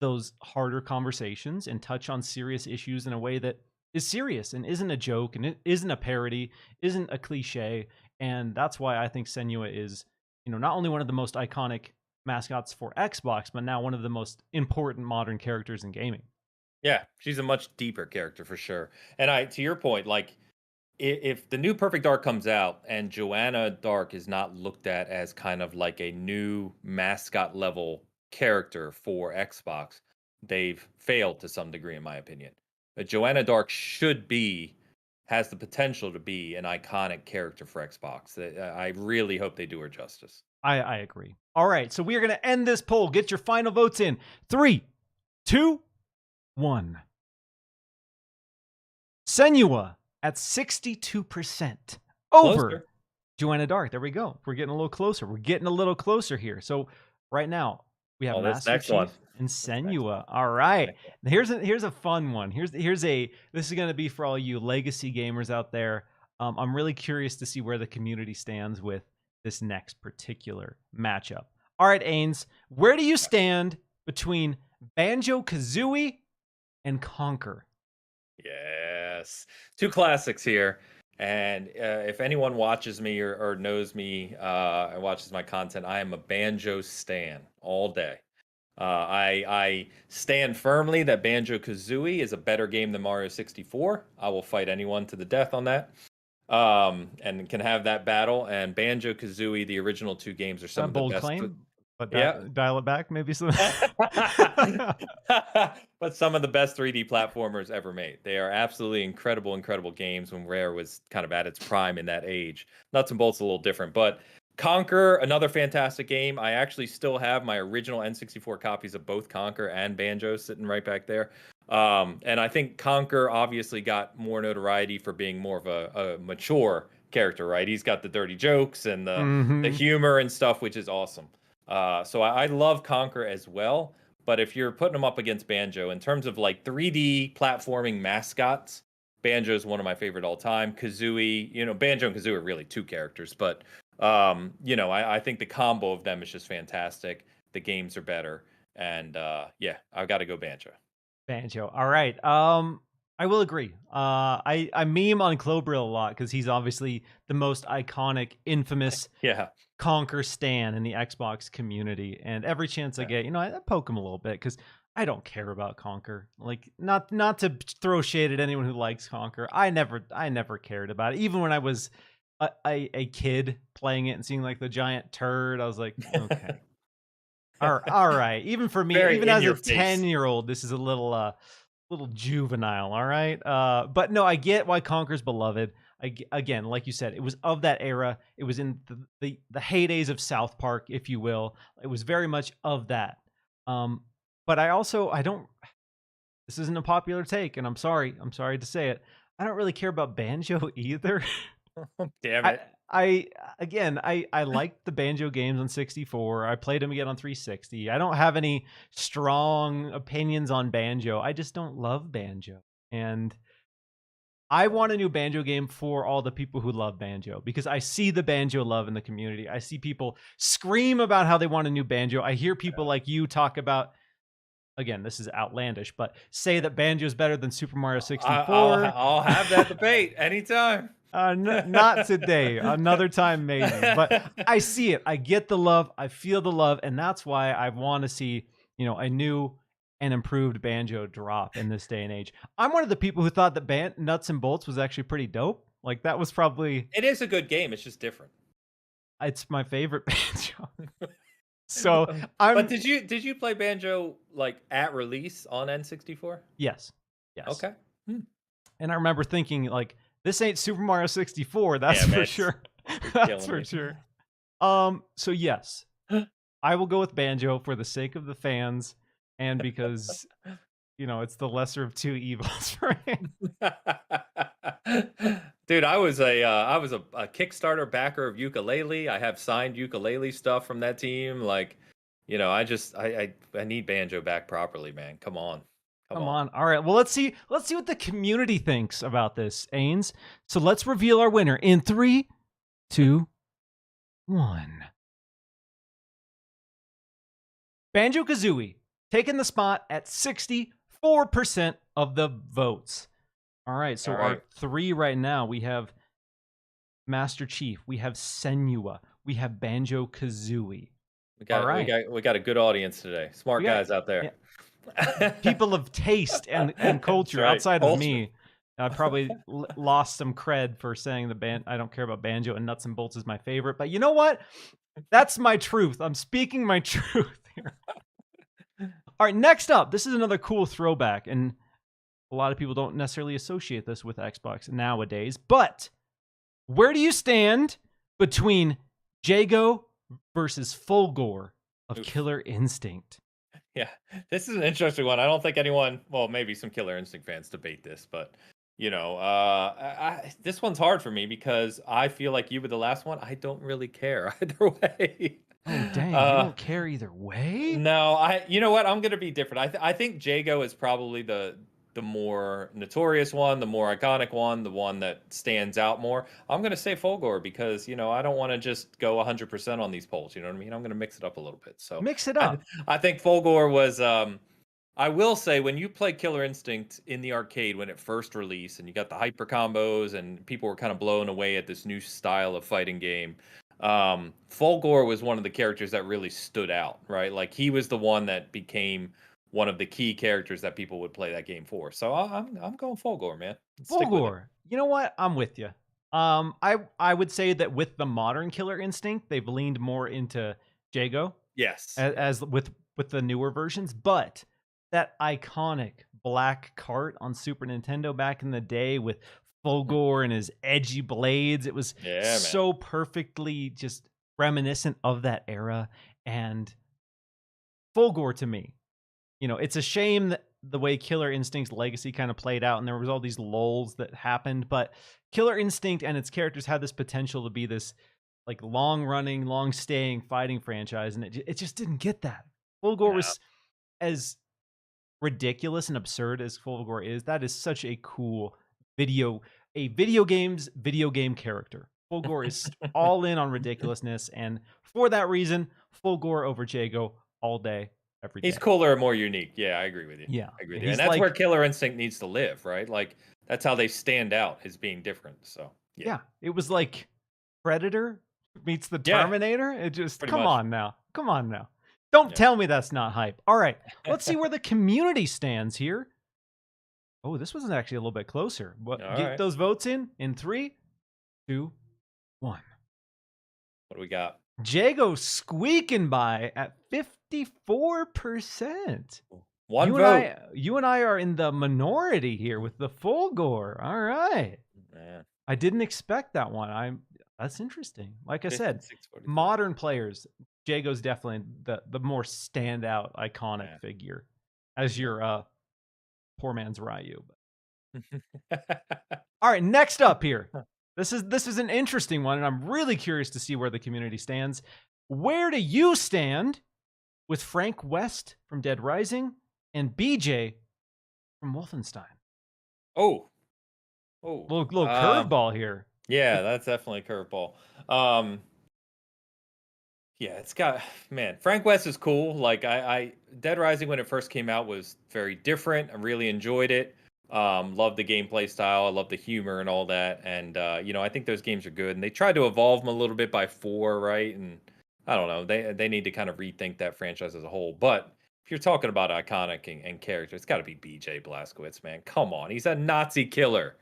those harder conversations and touch on serious issues in a way that is serious and isn't a joke and it isn't a parody, isn't a cliche. And that's why I think Senua is, not only one of the most iconic mascots for Xbox, but now one of the most important modern characters in gaming. Yeah, she's a much deeper character for sure. And to your point, like if the new Perfect Dark comes out and Joanna Dark is not looked at as kind of like a new mascot level character for Xbox, they've failed to some degree, in my opinion. But Joanna Dark has the potential to be an iconic character for Xbox. I really hope they do her justice. I agree. All right, so we are going to end this poll. Get your final votes in. 3, 2, 1. Senua at 62% over Closer. Joanna Dark. There we go. We're getting a little closer. We're getting a little closer here. So right now we have Oh, this Master next one. Chief and This next Senua. one. All right. Here's a fun one. This is going to be for all you legacy gamers out there. I'm really curious to see where the community stands with this next particular matchup. All right, Ains, where do you stand between Banjo-Kazooie and Conquer? Yes. Two classics here. And if anyone watches me or knows me and watches my content, I am a Banjo stan all day. I stand firmly that Banjo-Kazooie is a better game than Mario 64. I will fight anyone to the death on that. And can have that battle. And Banjo-Kazooie, the original two games, are some A of the bold best. claim, but Yeah. dial it back, maybe some. But some of the best 3D platformers ever made. They are absolutely incredible, incredible games when Rare was kind of at its prime in that age. Nuts and Bolts a little different, but Conquer, another fantastic game. I actually still have my original N64 copies of both Conquer and Banjo sitting right back there. And I think Conquer obviously got more notoriety for being more of a mature character, right? He's got the dirty jokes and the humor and stuff, which is awesome. So I love Conquer as well. But if you're putting them up against Banjo in terms of like 3D platforming mascots, Banjo is one of my favorite all time. Kazooie, Banjo and Kazooie are really two characters, but I think the combo of them is just fantastic. The games are better, and yeah, I've got to go Banjo. Banjo. All right. I will agree. I meme on Clobril a lot because he's obviously the most iconic, infamous Yeah. Conquer stan in the Xbox community. And every chance I get, I poke him a little bit because I don't care about Conquer. Like, not to throw shade at anyone who likes Conquer. I never cared about it. Even when I was a kid playing it and seeing like the giant turd, I was like, okay. All right. Even for me, Very even in as a your face. 10-year-old, this is a little juvenile, all right? But no, I get why Conker's beloved. Again, like you said, it was of that era. It was in the heydays of South Park, if you will. It was very much of that. Um, but I don't. This isn't a popular take, and I'm sorry. I'm sorry to say it. I don't really care about Banjo either. Damn I it. I again, I liked the Banjo games on 64. I played them again on 360. I don't have any strong opinions on Banjo. I just don't love Banjo. And I want a new Banjo game for all the people who love Banjo because I see the Banjo love in the community. I see people scream about how they want a new Banjo. I hear people like you talk about, again, this is outlandish, but say that Banjo is better than Super Mario 64. I'll have that debate anytime. Not today. Another time, maybe. But I see it. I get the love. I feel the love, and that's why I want to see, a new and improved Banjo drop in this day and age. I'm one of the people who thought that Nuts and Bolts was actually pretty dope. Like that was probably It is a good game. It's just different. it's my favorite Banjo. So But I'm did you play Banjo like at release on N64? yes, yes, Okay. Hmm. and I remember thinking like this ain't Super Mario 64. That's Damn for it. sure. You're That's killing for me. sure. So yes, I will go with Banjo for the sake of the fans and because, it's the lesser of two evils for me. Dude, I was a Kickstarter backer of Ukulele. I have signed ukulele stuff from that team. Like, I need Banjo back properly, man. Come on. Come Come on. on. All right. Well, let's see what the community thinks about this, Ains. So let's reveal our winner in 3, 2, 1. Banjo-Kazooie taking the spot at 64% of the votes. All right, so All our right. 3 right now, we have Master Chief, we have Senua, we have Banjo-Kazooie. We All got we right. got we got a good audience today. We Smart got guys out yeah, there. people of taste and That's culture right. outside of Culture. me. I probably lost some cred for saying the band. I don't care about Banjo and Nuts and Bolts is my favorite, but you know what? That's my truth. I'm speaking my truth here. All right, next up, this is another cool throwback, and a lot of people don't necessarily associate this with Xbox nowadays, but where do you stand between Jago versus Fulgore of Oof. Killer Instinct? Yeah, this is an interesting one. I don't think anyone, well, maybe some Killer Instinct fans debate this, but this one's hard for me because I feel like you were the last one. I don't really care either way. Oh, dang, you Uh, don't care either way? no, you know what? I'm gonna be different. I think Jago is probably the more notorious one, the more iconic one, the one that stands out more. I'm gonna say Fulgore because I don't want to just go 100% on these polls. You know what I mean? I'm gonna mix it up a little bit. So Mix it I up. I think Fulgore was. I will say when you play Killer Instinct in the arcade when it first released, and you got the hyper combos, and people were kind of blown away at this new style of fighting game. Fulgore was one of the characters that really stood out, right? Like he was the one that became one of the key characters that people would play that game for. So I'm going Fulgore, man. Let's stick with it. Fulgore. You know what? I'm with you. I would say that with the modern Killer Instinct, they've leaned more into Jago Yes. as with the newer versions, but that iconic black cart on Super Nintendo back in the day with Mhm. Fulgore and his edgy blades, it was Yeah, man. so perfectly just reminiscent of that era. And Fulgore to me, it's a shame that the way Killer Instinct's legacy kind of played out, and there was all these lulls that happened. But Killer Instinct and its characters had this potential to be this like long running, long staying fighting franchise, and it just didn't get that. Fulgore No. was as ridiculous and absurd as Fulgore is. That is such a cool video game's video game character. Fulgore is all in on ridiculousness, and for that reason, Fulgore over Jago all day, every He's day. cooler and more unique. Yeah, I agree with you. Yeah, I agree with you. And he's that's where like Killer Instinct needs to live, right? Like that's how they stand out as being different. So yeah. yeah, it was like Predator meets the Yeah, Terminator. It just pretty come much. on now. Come on now. Don't Yeah. tell me that's not hype. All right, let's see where the community stands here. Oh, this was actually a little bit closer. All Get right. those votes in 3, 2, 1. What do we got? Jago squeaking by at 54%. One vote. You and I are in the minority here with the full gore. All right. Man, I didn't expect that one. That's interesting. Like I said, 56-43. modern players, Jago's definitely the more standout iconic Yeah. figure as your poor man's Ryu. All right, next up here. This is an interesting one, and I'm really curious to see where the community stands. Where do you stand with Frank West from Dead Rising and BJ from Wolfenstein? Oh, oh. Little curveball here. Yeah, that's definitely a curveball. Um, yeah, it's got man. Frank West is cool. Like I Dead Rising when it first came out was very different. I really enjoyed it. Loved the gameplay style. I love the humor and all that. And I think those games are good. And they tried to evolve them a little bit by 4, right? And I don't know. They need to kind of rethink that franchise as a whole. But if you're talking about iconic and character, it's got to be BJ Blazkowicz, man. Come on, he's a Nazi killer.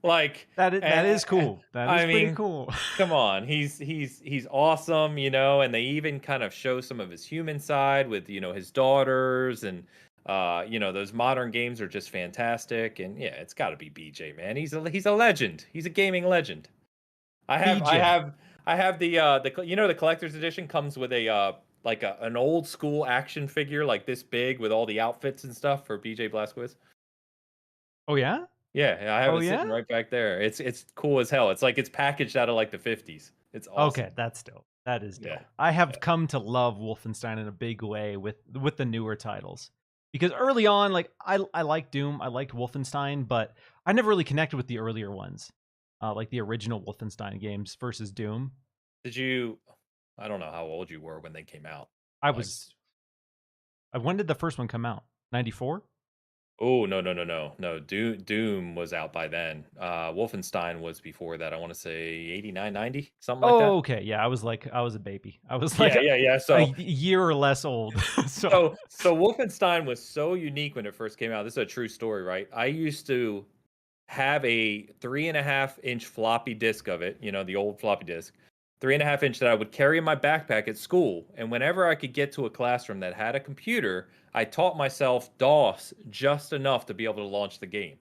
Like, That is cool. That is I pretty mean, cool. come on, he's awesome, and they even kind of show some of his human side with his daughters and those modern games are just fantastic. And yeah, it's got to be BJ, man. He's a legend. He's a gaming legend. I have I BJ. have I have the collector's edition comes with an old school action figure like this big with all the outfits and stuff for BJ Blazkowicz. Oh yeah? Yeah, I have Oh it sitting yeah? right back there. It's cool as hell. It's like it's packaged out of like the 50s. It's awesome. Okay, that's dope. That is Yeah. dope. I have come to love Wolfenstein in a big way with the newer titles. Because early on, like I liked Doom, I liked Wolfenstein, but I never really connected with the earlier ones. Like the original Wolfenstein games versus Doom. Did you I don't know how old you were when they came out. I Like, was when did the first one come out? 94? oh, no, no, no, no. No, Doom was out by then. Wolfenstein was before that. I want to say 89, 90, something like that. Oh, okay. Yeah, I was a baby. I was like Yeah, yeah, yeah. a So year or less old. So so Wolfenstein was so unique when it first came out. This is a true story, right? I used to have a 3.5-inch floppy disk of it, the old floppy disk, 3.5-inch that I would carry in my backpack at school. And whenever I could get to a classroom that had a computer, I taught myself DOS just enough to be able to launch the game.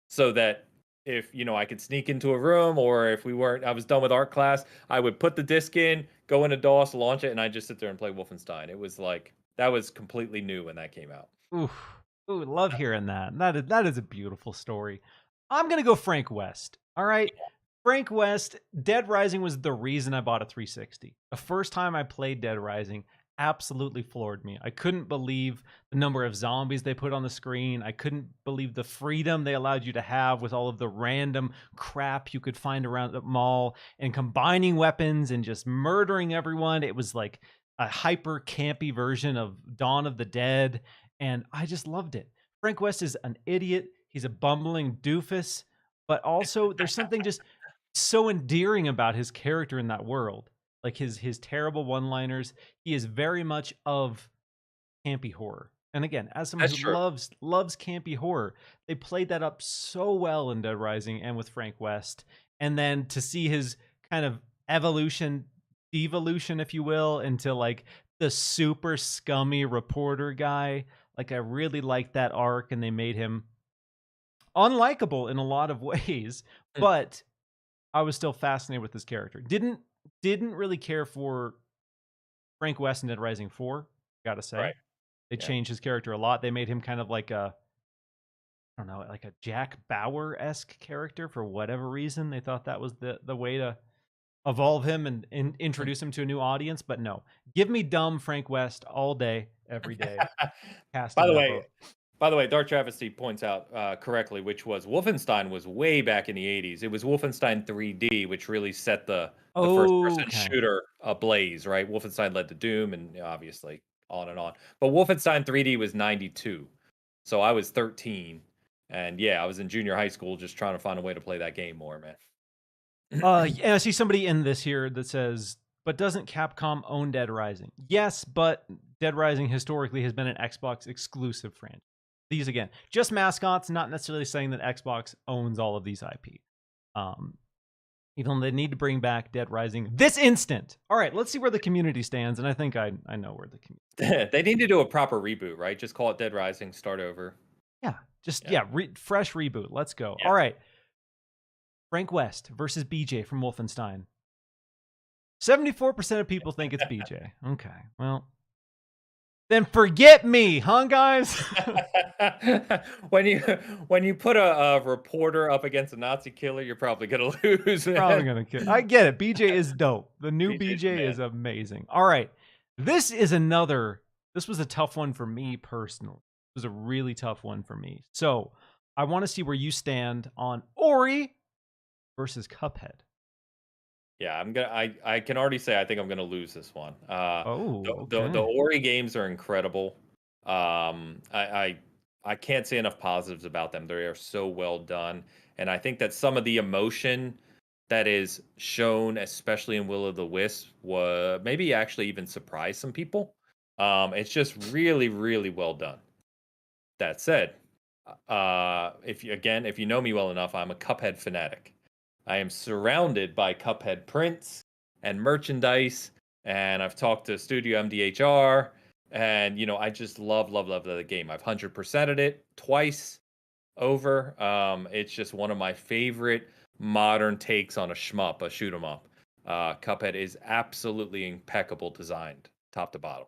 So that if, I could sneak into a room or if I was done with art class, I would put the disk in, go into DOS, launch it, and I'd just sit there and play Wolfenstein. It was like, that was completely new when that came out. oof. Ooh, love hearing that. That is a beautiful story. I'm gonna go Frank West. All right. Frank West, Dead Rising was the reason I bought a 360. The first time I played Dead Rising absolutely floored me. I couldn't believe the number of zombies they put on the screen. I couldn't believe the freedom they allowed you to have with all of the random crap you could find around the mall and combining weapons and just murdering everyone. It was like a hyper campy version of Dawn of the Dead, and I just loved it. Frank West is an idiot. He's a bumbling doofus, but also there's something just so endearing about his character in that world. Like his terrible one-liners. He is very much of campy horror. And again, as someone That's who true. loves campy horror, they played that up so well in Dead Rising and with Frank West. And then to see his kind of devolution, if you will, into like the super scummy reporter guy. Like I really liked that arc, and they made him unlikable in a lot of ways, Mm, but I was still fascinated with this character. Didn't really care for Frank West in Dead Rising 4, gotta say. right. They Yeah. changed his character a lot. They made him kind of like I don't know, like a Jack Bauer-esque character for whatever reason. They thought that was the way to evolve him and introduce him to a new audience, but no. Give me dumb Frank West all day, every day. By Casting the that way, vote. Dark Travesty points out correctly, which was Wolfenstein was way back in the 80s. It was Wolfenstein 3D, which really set the first person Okay. shooter ablaze, right? Wolfenstein led to Doom and obviously on and on. But Wolfenstein 3D was 92. So I was 13. And yeah, I was in junior high school just trying to find a way to play that game more, man. Yeah, I see somebody in this here that says, but doesn't Capcom own Dead Rising? Yes, but Dead Rising historically has been an Xbox exclusive franchise. These again, just Mascots, not necessarily saying that Xbox owns all of these IP. Even though they need to bring back Dead Rising this instant. All right, let's see where the community stands, and I think I know where the community. They need to do a proper reboot, right? Just call it Dead Rising, start over. Yeah, just fresh reboot. Let's go. Yeah. All right, Frank West versus BJ from Wolfenstein. 74% of people think it's BJ. Okay, well, then forget me, huh, guys? when you put a reporter up against a Nazi killer, you're probably gonna lose. Man. Probably gonna kill. I get it. BJ is dope. The new BJ's BJ is amazing. All right, this was a tough one for me personally. It was a really tough one for me. So I want to see where you stand on Ori versus Cuphead. Yeah, I can already say I think I'm gonna lose this one. The Ori games are incredible. I can't say enough positives about them. They are so well done, and I think that some of the emotion that is shown, especially in Will of the Wisp, was maybe actually even surprised some people. It's just really, really well done. That said, if you know me well enough, I'm a Cuphead fanatic. I am surrounded by Cuphead prints and merchandise, and I've talked to Studio MDHR, and I just love the game. I've 100%ed it twice over. It's just one of my favorite modern takes on a shmup, a shoot 'em up. Cuphead is absolutely impeccable designed, top to bottom.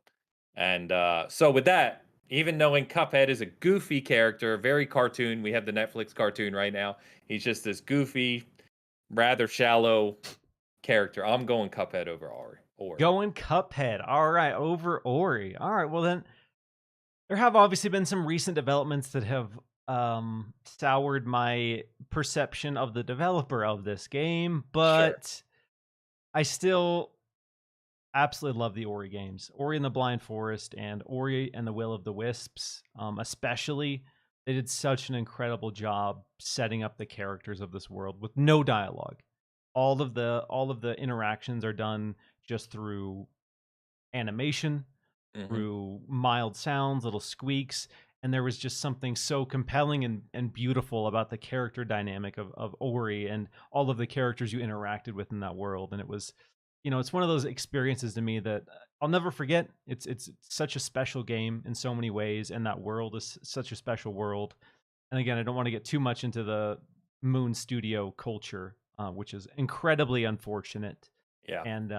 And so with that, even knowing Cuphead is a goofy character, very cartoon, we have the Netflix cartoon right now. He's just this goofy, rather shallow character. I'm going Cuphead over Ori. Going Cuphead. All right, over Ori. All right, well then, there have obviously been some recent developments that have soured my perception of the developer of this game, but I still absolutely love the Ori games. Ori and the Blind Forest and Ori and the Will of the Wisps, especially. They did such an incredible job setting up the characters of this world with no dialogue. All of the interactions are done just through animation, through mild sounds, little squeaks, and there was just something so compelling and beautiful about the character dynamic of Ori and all of the characters you interacted with in that world. And it was, it's one of those experiences to me that I'll never forget. It's such a special game in so many ways, and that world is such a special world. And again, I don't want to get too much into the Moon Studio culture, which is incredibly unfortunate and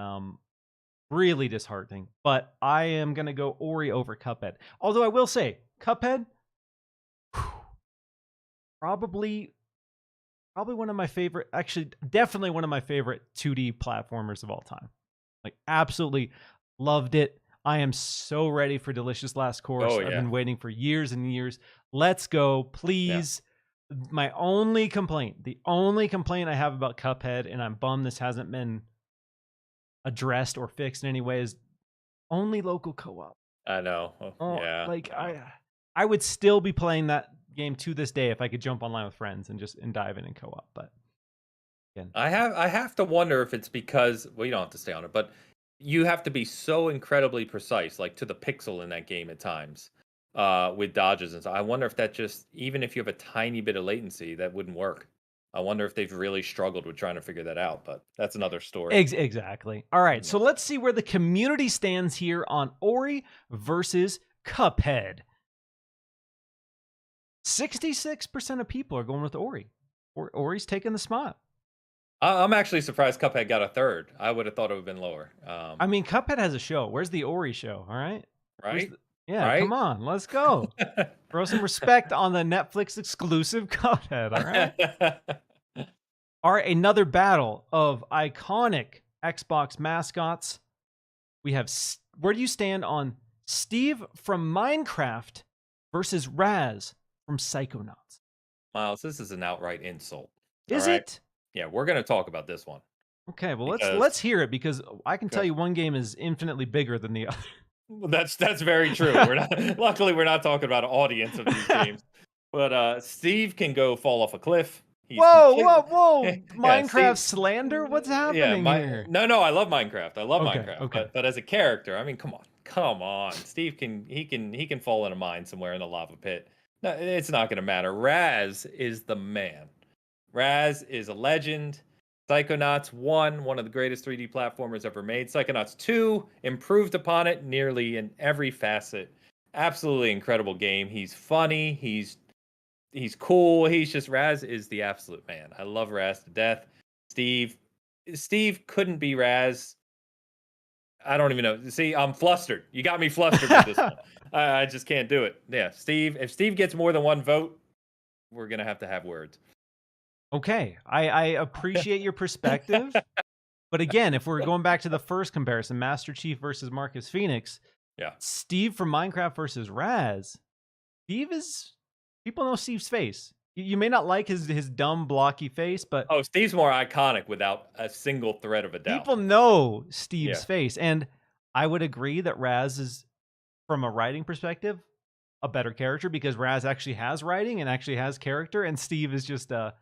really disheartening. But I am going to go Ori over Cuphead. Although I will say, Cuphead, probably one of my favorite, actually definitely one of my favorite 2D platformers of all time. Like, absolutely loved it. I am so ready for Delicious Last Course. I've been waiting for years and years. Let's go, please. My only complaint, the only complaint I have about Cuphead, and I'm bummed this hasn't been addressed or fixed in any way, is only local co-op. I know. Like, I would still be playing that game to this day if I could jump online with friends and dive in and co-op. But again, I have to wonder if it's because, well, you don't have to stay on it, but you have to be so incredibly precise, like to the pixel in that game at times, with dodges and stuff. I wonder if that just, even if you have a tiny bit of latency, that wouldn't work. I wonder if they've really struggled with trying to figure that out, but that's another story. Exactly. All right, so let's see where the community stands here on Ori versus Cuphead. 66% of people are going with Ori. Ori's taking the spot. I'm actually surprised Cuphead got a third. I would have thought it would have been lower. I mean, Cuphead has a show. Where's the Ori show? All right. Right? Right? Come on. Let's go. Throw some respect on the Netflix exclusive Cuphead. All right. All right. Another battle of iconic Xbox mascots. We have, where do you stand on Steve from Minecraft versus Raz from Psychonauts? Miles, this is an outright insult. Is it? Yeah, we're going to talk about this one. Okay, well, let's hear it, because I can tell you one game is infinitely bigger than the other. Well, that's very true. Luckily we're not talking about an audience of these games. But Steve can go fall off a cliff. Whoa! Minecraft slander? What's happening here? No, I love Minecraft. I love Minecraft. Okay. But as a character, I mean, come on. come on. Steve can fall in a mine somewhere in the lava pit. No, it's not going to matter. Raz is the man. Raz is a legend. Psychonauts 1, one of the greatest 3D platformers ever made. Psychonauts 2 improved upon it nearly in every facet. Absolutely incredible game. He's funny. He's cool. He's just Raz is the absolute man. I love Raz to death. Steve couldn't be Raz. I don't even know. See, I'm flustered. You got me flustered with this one. I just can't do it. Yeah, Steve. If Steve gets more than one vote, we're gonna have to have words. Okay, I appreciate your perspective, but again, if we're going back to the first comparison, Master Chief versus Marcus Phoenix, Yeah. Steve from Minecraft versus Raz. People know Steve's face. You may not like his dumb blocky face, but Oh, Steve's more iconic without a single thread of a doubt. people know Steve's Yeah. face, and I would agree that Raz is, from a writing perspective, a better character because Raz actually has writing and actually has character, and Steve is just a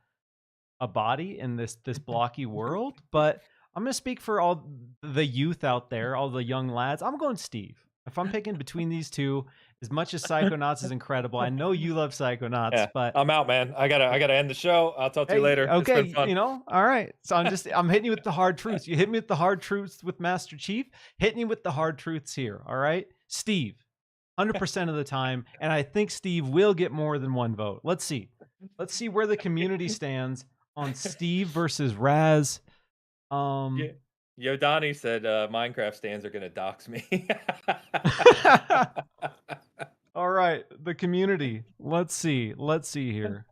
body in this blocky world. But I'm gonna speak for all the youth out there, all the young lads. I'm going Steve. If I'm picking between these two, as much as Psychonauts is incredible, I know you love Psychonauts, Yeah, but I'm out, man. I gotta end the show. I'll talk to you later. It's okay, been fun. all right. So I'm hitting you with the hard truths. You hit me with the hard truths with Master Chief, hitting you with the hard truths here. All right, Steve, 100% of the time, and I think Steve will get more than one vote. Let's see where the community stands on Steve versus Raz. Yeah. Yodani said Minecraft stands are gonna dox me. All right, the community. Let's see here.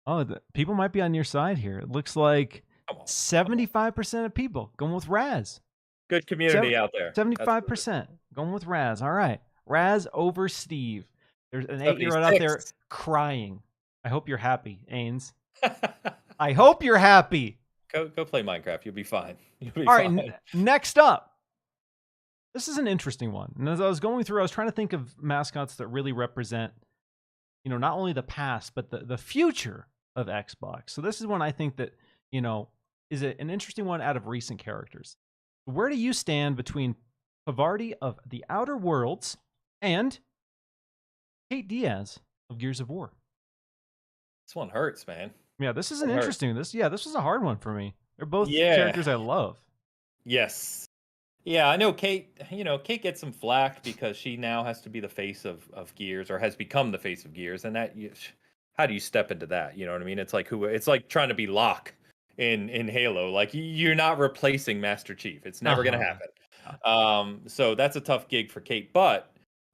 Oh, people might be on your side here. It looks like 75% of people going with Raz. Good community out there. 75% going with Raz. All right, Raz over Steve. There's an 8-year-old out there crying. I hope you're happy, Ains. I hope you're happy. Go play Minecraft. You'll be fine. All right, next up. This is an interesting one. And as I was going through, I was trying to think of mascots that really represent, not only the past, but the future of Xbox. So this is one I think that, is an interesting one out of recent characters. Where do you stand between Pavardi of the Outer Worlds and Kate Diaz of Gears of War? This one hurts, man. Yeah, this is an interesting. This was a hard one for me. They're both characters I love. Yes. Yeah, I know Kate. Kate gets some flack because she now has to be the face of Gears, or has become the face of Gears, and how do you step into that? You know what I mean? It's like trying to be Locke in Halo. Like, you're not replacing Master Chief. It's never gonna happen. So that's a tough gig for Kate, but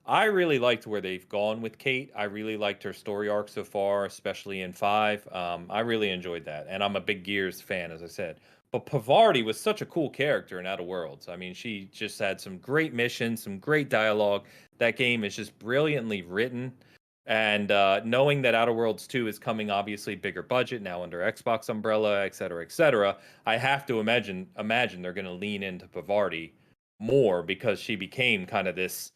I really liked where they've gone with Kate. I really liked her story arc so far, especially in 5. I really enjoyed that, and I'm a big Gears fan, as I said. But Pavardi was such a cool character in Outer Worlds. I mean, she just had some great missions, some great dialogue. That game is just brilliantly written. And knowing that Outer Worlds 2 is coming, obviously bigger budget now under Xbox umbrella, et cetera, I have to imagine they're going to lean into Pavardi more, because she became kind of this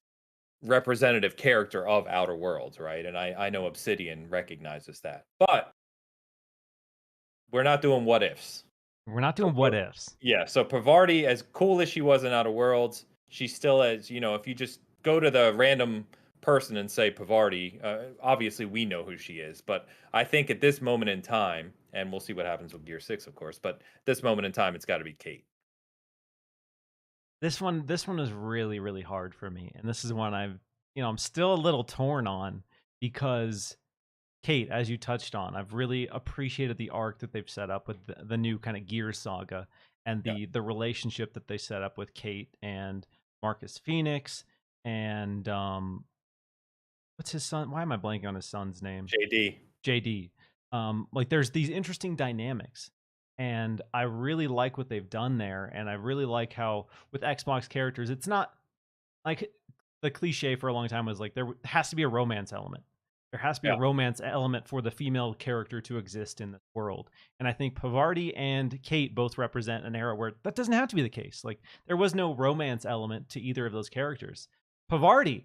representative character of Outer Worlds, right? And I know Obsidian recognizes that. But we're not doing what ifs. We're not doing what ifs. Yeah, so Pavardi, as cool as she was in Outer Worlds, she still has, if you just go to the random person and say Pavardi, obviously we know who she is. But I think at this moment in time, and we'll see what happens with Gear 6, of course, but this moment in time, it's got to be Kate. This one is really, really hard for me. And this is one I'm still a little torn on, because Kate, as you touched on, I've really appreciated the arc that they've set up with the new kind of Gears saga, and the relationship that they set up with Kate and Marcus Phoenix and what's his son? Why am I blanking on his son's name? JD. Like, there's these interesting dynamics, and I really like what they've done there, and I really like how with Xbox characters, it's not like the cliche for a long time was like there has to be a romance element. There has to be a romance element for the female character to exist in this world. And I think Pavardi and Kate both represent an era where that doesn't have to be the case. Like, there was no romance element to either of those characters. Pavardi,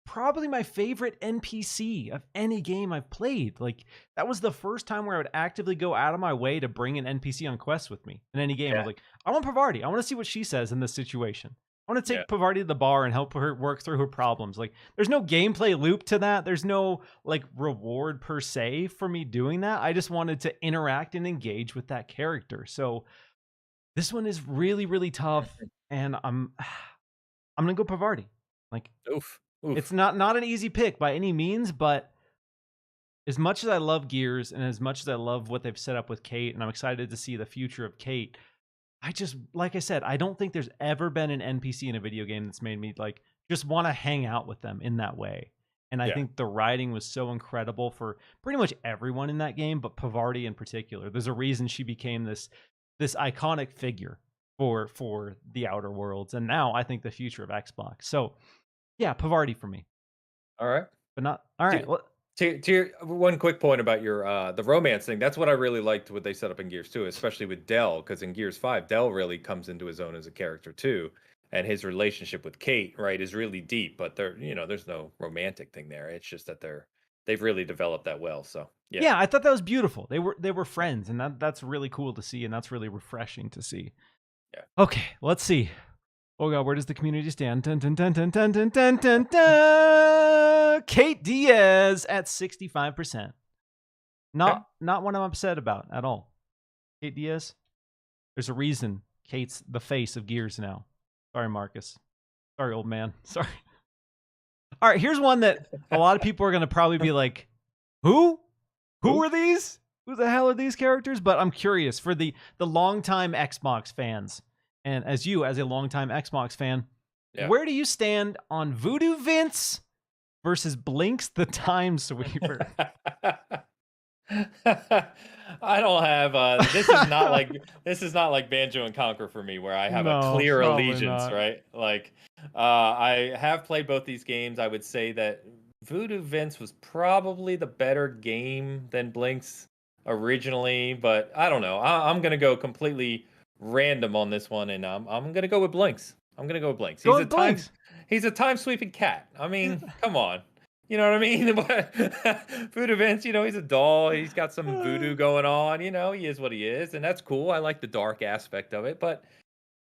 probably my favorite NPC of any game I've played. Like, that was the first time where I would actively go out of my way to bring an NPC on quests with me in any game. I was like, I want Pavardi. I want to see what she says in this situation. I want to Yeah. take Pavarti to the bar and help her work through her problems. Like, there's no gameplay loop to that. There's no like reward per se for me doing that. I just wanted to interact and engage with that character. So this one is really, really tough, and I'm gonna go Pavarti. Like, Oof. it's Oof. not an easy pick by any means, but as much as I love Gears and as much as I love what they've set up with Kate, and I'm excited to see the future of Kate, I just, like I said, I don't think there's ever been an NPC in a video game that's made me like just want to hang out with them in that way. And I Yeah. think the writing was so incredible for pretty much everyone in that game, but Pavarti in particular. There's a reason she became this iconic figure for the Outer Worlds, and now I think the future of Xbox. So yeah, Pavarti for me, All right. but not all right. To Well, to your one quick point about your the romance thing, that's what I really liked what they set up in Gears 2, especially with Dell, because in Gears 5, Dell really comes into his own as a character too. And his relationship with Kate, right, is really deep, but there's no romantic thing there. It's just that they've really developed that well. So yeah. yeah, I thought that was beautiful. They were Yeah. friends, and that's really cool to see, and that's really refreshing to see. Yeah. Okay, let's see. Oh god, where does the community stand? Dun, dun, dun, dun, dun, dun, dun, dun, dun. Kate Diaz at 65%. Okay. Not one I'm upset about at all. Kate Diaz. There's a reason Kate's the face of Gears now. Sorry, Marcus. Sorry, old man. Sorry. All right, here's one that a lot of people are gonna probably be like, "Who? Who Who? are these? Who the hell are these characters?" But I'm curious for the longtime Xbox fans, and as a longtime Xbox fan, Yeah. where do you stand on Voodoo Vince versus Blinks the Time Sweeper? I don't have this is not like Banjo and Conquer for me where I have a No, clear probably allegiance, not. right? Like I have played both these games. I would say that Voodoo Vince was probably the better game than Blinks originally, but I don't know. I'm gonna go completely random on this one, and I'm gonna go with Blinks. I'm gonna go with Blinks. Go with Blinks. He's a time sweeping cat. I mean, come on. You know what I mean? Voodoo Vince, he's a doll. He's got some voodoo going on. He is what he is, and that's cool. I like the dark aspect of it, but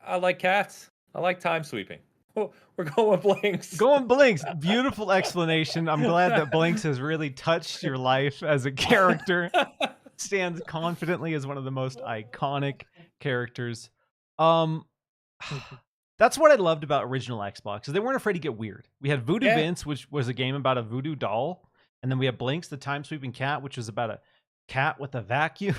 I like cats. I like time sweeping. Oh, we're going with Blinks. Going Blinks. Beautiful explanation. I'm glad that Blinks has really touched your life as a character. Stands confidently as one of the most iconic characters. Um, that's what I loved about original Xbox, is they weren't afraid to get weird. We had Voodoo Yeah. Vince, which was a game about a voodoo doll, and then we had Blinks, the time sweeping cat, which was about a cat with a vacuum.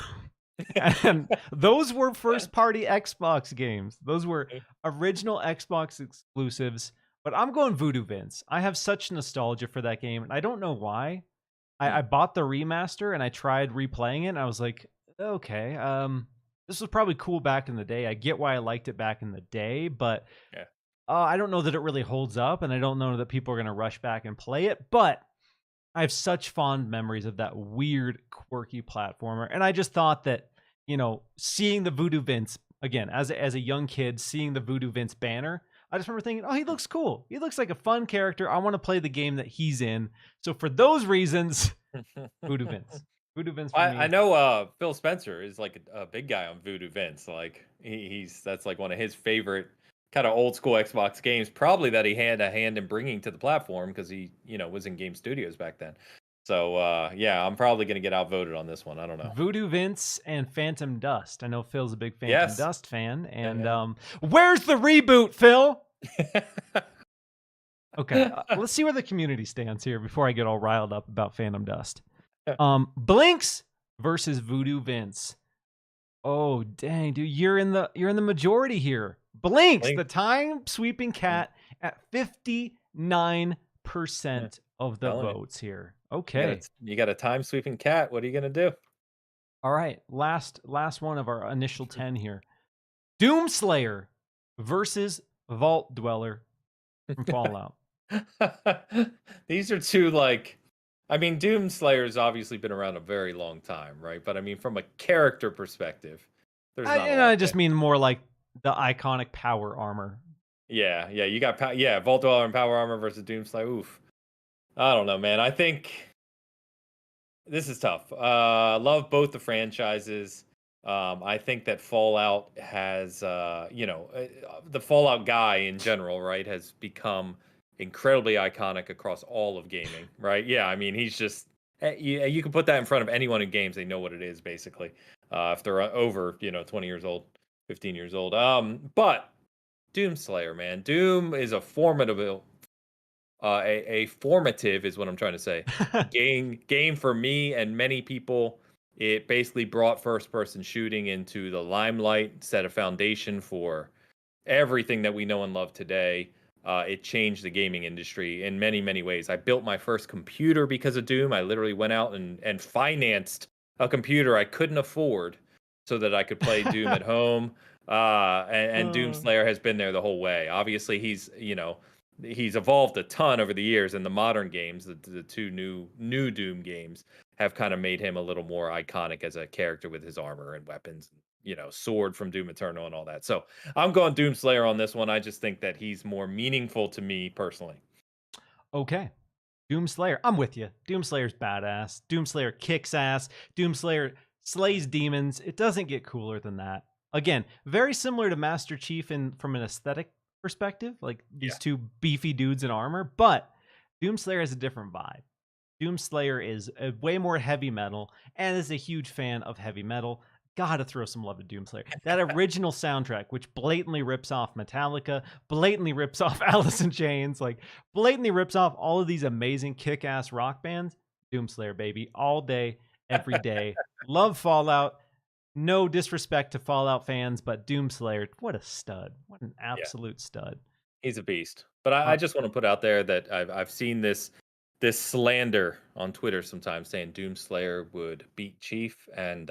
And those were first party Xbox games. Those were original Xbox exclusives. But I'm going Voodoo Vince. I have such nostalgia for that game, and I don't know why. I bought the remaster and I tried replaying it, and I was like, okay, this was probably cool back in the day. I get why I liked it back in the day, but Yeah. I don't know that it really holds up, and I don't know that people are going to rush back and play it. But I have such fond memories of that weird, quirky platformer, and I just thought that, seeing the Voodoo Vince again as a young kid, seeing the Voodoo Vince banner, I just remember thinking, oh, he looks cool. He looks like a fun character. I want to play the game that he's in. So for those reasons, Voodoo Vince. Voodoo Vince for I me. know Phil Spencer is like a big guy on Voodoo Vince. Like he's that's like one of his favorite kind of old school Xbox games. Probably that he had a hand in bringing to the platform because he was in game studios back then. So yeah, I'm probably gonna get outvoted on this one. I don't know. Voodoo Vince and Phantom Dust. I know Phil's a big Phantom Yes. Dust fan. And Yeah, where's the reboot, Phil? yeah. Okay, let's see where the community stands here before I get all riled up about Phantom Dust. Blinks versus Voodoo Vince. Oh dang, dude, you're in the majority here. Blinks, Blink. the time sweeping cat at 59% of the Telling you. votes here. Okay. You got a time sweeping cat. What are you gonna do? All right. Last one of our initial 10 here. Doomslayer versus Vault Dweller from Fallout. These are two I mean, Doomslayer's obviously been around a very long time, right? But I mean, from a character perspective, there's not a I lot just there. mean more like the iconic power armor. Yeah, you got Vault Dweller and Power Armor versus Doomslayer. Oof. I don't know, man. I think this is tough. Love both the franchises. I think that Fallout has, the Fallout guy in general, right, has become incredibly iconic across all of gaming, right? Yeah, I mean, he's just you can put that in front of anyone in games, they know what it is basically. If they're over, 20 years old, 15 years old. But Doomslayer, man, Doom is a formidable a formative is what I'm trying to say. Game for me and many people. It basically brought first person shooting into the limelight, set a foundation for everything that we know and love today. It changed the gaming industry in many, many ways. I built my first computer because of Doom. I literally went out and financed a computer I couldn't afford so that I could play Doom at home. And Uh, Doomslayer has been there the whole way. Obviously, he's evolved a ton over the years in the modern games. The two new Doom games have kind of made him a little more iconic as a character with his armor and weapons, sword from Doom Eternal and all that. So I'm going Doomslayer on this one. I just think that he's more meaningful to me personally. okay. Doomslayer, I'm with you. Doomslayer's badass. Doomslayer kicks ass. Doomslayer slays demons. It doesn't get cooler than that. Again, very similar to Master Chief in from an aesthetic perspective, like Yeah. these two beefy dudes in armor, but Doomslayer has a different vibe. Doomslayer is a way more heavy metal and is a huge fan of heavy metal. Gotta throw some love to Doomslayer. That original soundtrack, which blatantly rips off Metallica, blatantly rips off Alice in Chains, like blatantly rips off all of these amazing kick-ass rock bands. Doomslayer, baby, all day, every day. Love Fallout. No disrespect to Fallout fans, but Doomslayer, what a stud. What an Yeah, absolute stud. he's a beast. But I Uh, just want to put out there that I've seen this slander on Twitter sometimes saying Doomslayer would beat Chief, and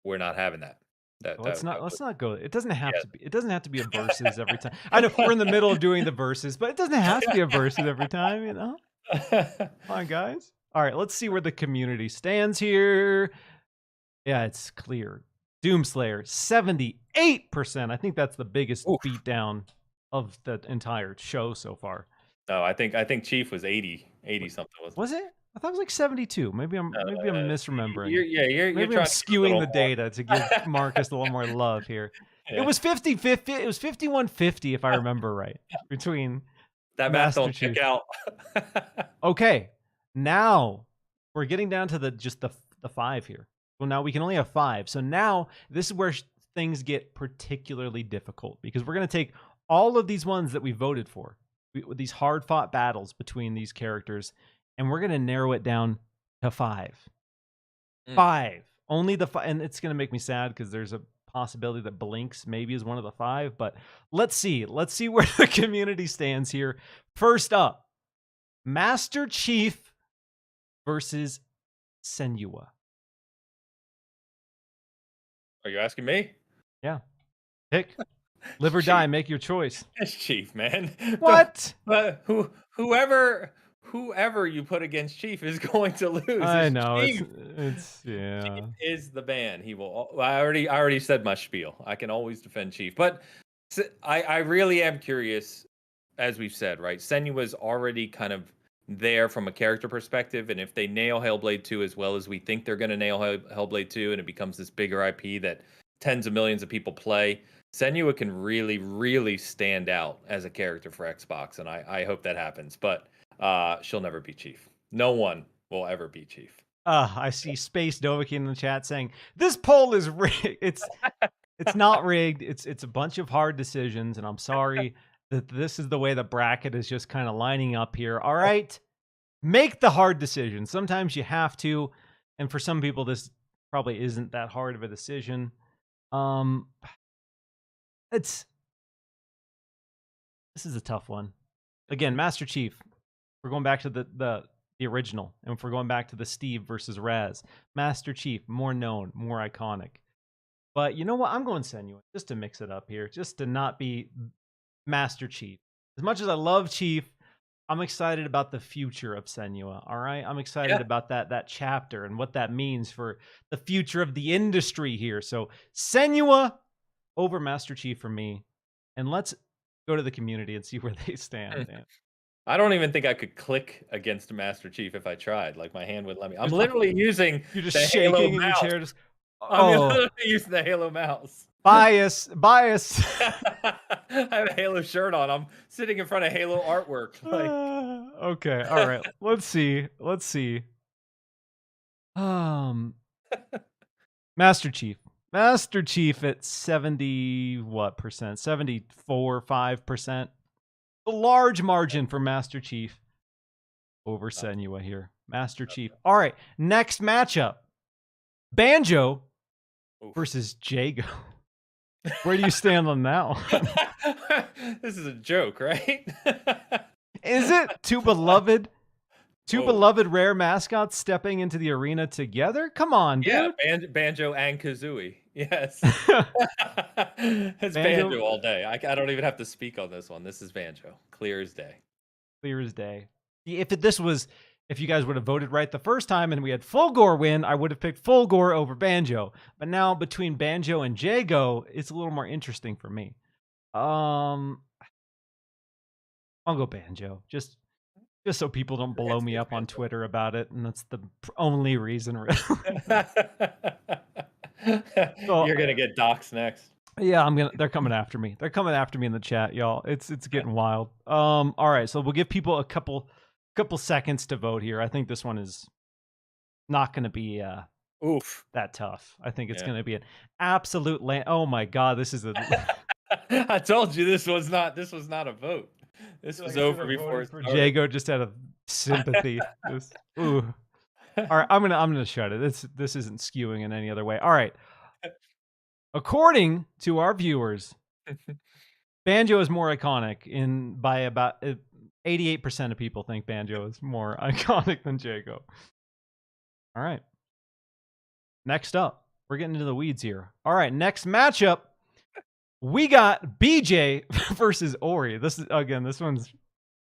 we're not having that. That let's would, not go. It doesn't have yeah. to be. It doesn't have to be a versus every time. I know we're in the middle of doing the verses, but it doesn't have to be a versus every time. Come on, guys. All right, let's see where the community stands here. Yeah, it's clear. Doomslayer 78%. I think that's the biggest Oof. beatdown of the entire show so far. No, I think Chief was 80 Wait, something, wasn't it? was it? I thought it was like 72. Maybe I'm misremembering. You're Maybe I'm trying to give a skewing little the more. data to give Marcus a little more love here. It Yeah. was 50-50. It was 51-50 if I remember right between That math Master don't check Chief. out. Okay, now we're getting down to the 5 here. Well, now we can only have 5. So now this is where things get particularly difficult because we're going to take all of these ones that we voted for, these hard fought battles between these characters, and we're going to narrow it down to 5. Mm. 5. Only the 5, and it's going to make me sad because there's a possibility that Blinks maybe is one of the 5, but let's see. Let's see where the community stands here. First up, Master Chief versus Senua. Are you asking me? Yeah. Pick. Live or Chief. die, make your choice. It's Chief, man. What? But whoever you put against Chief is going to lose. I It's know Chief. it's yeah. Chief is the man. He will. I already said my spiel. I can always defend Chief, but I really am curious. As we've said, right? Senua's already kind of there from a character perspective, and if they nail Hellblade 2 as well as we think they're going to nail Hellblade 2, and it becomes this bigger IP that tens of millions of people play, Senua can really, really stand out as a character for Xbox, and I hope that happens. But she'll never be Chief. No one will ever be Chief. I see Space Dovahkiin in the chat saying this poll is rigged. It's not rigged. It's a bunch of hard decisions, and I'm sorry that this is the way the bracket is just kind of lining up here. All right, make the hard decision. Sometimes you have to, and for some people, this probably isn't that hard of a decision. This is a tough one. Again, Master Chief. We're going back to the original, and if we're going back to the Steve versus Raz, Master Chief, more known, more iconic. But you know what? I'm going Senua just to mix it up here, just to not be Master Chief. As much as I love Chief, I'm excited about the future of Senua. All right, I'm excited Yeah. about that chapter and what that means for the future of the industry here. So Senua over Master Chief for me, and let's go to the community and see where they stand. Man. I don't even think I could click against Master Chief if I tried. Like my hand wouldn't let me. I'm literally using You're just the Halo shaking in your mouse. chair. Just I'm Oh, literally using the Halo mouse. bias. I have a Halo shirt on. I'm sitting in front of Halo artwork. Like, Okay, all right. Let's see. Let's see. Um, Master Chief. Master Chief at 70 what percent? 74, 5%. A large margin for Master Chief over Senua here. Master Chief. All right, next matchup. Banjo oof. versus Jago. Where do you stand on that one? This is a joke, right? Is it two beloved Whoa. rare mascots stepping into the arena together? Come on, Yeah, dude. Banjo and Kazooie. Yes. It's Banjo, Banjo all day. I don't even have to speak on this one. This is Banjo. Clear as day. clear as day. If you guys would have voted right the first time and we had Fulgore win, I would have picked Fulgore over Banjo. But now between Banjo and Jago, it's a little more interesting for me. I'll go Banjo. Just so people don't blow me It's up on Banjo. Twitter about it, and that's the only reason. Really. So, You're gonna get doxxed next. yeah, they're coming after me. They're coming after me in the chat, y'all. It's getting wild. All right, so we'll give people a couple seconds to vote here. I think this one is not going to be Oof. that tough. I think it's Yeah. going to be an absolute oh my god, this is a I told you this was not a vote. This was over before it for started. Jago just out of sympathy. Just, ooh. All right, I'm gonna shut it. This isn't skewing in any other way. All right. According to our viewers, Banjo is more iconic by about 88% of people think Banjo is more iconic than Jago. All right. Next up, we're getting into the weeds here. All right, next matchup, we got BJ versus Ori. This one's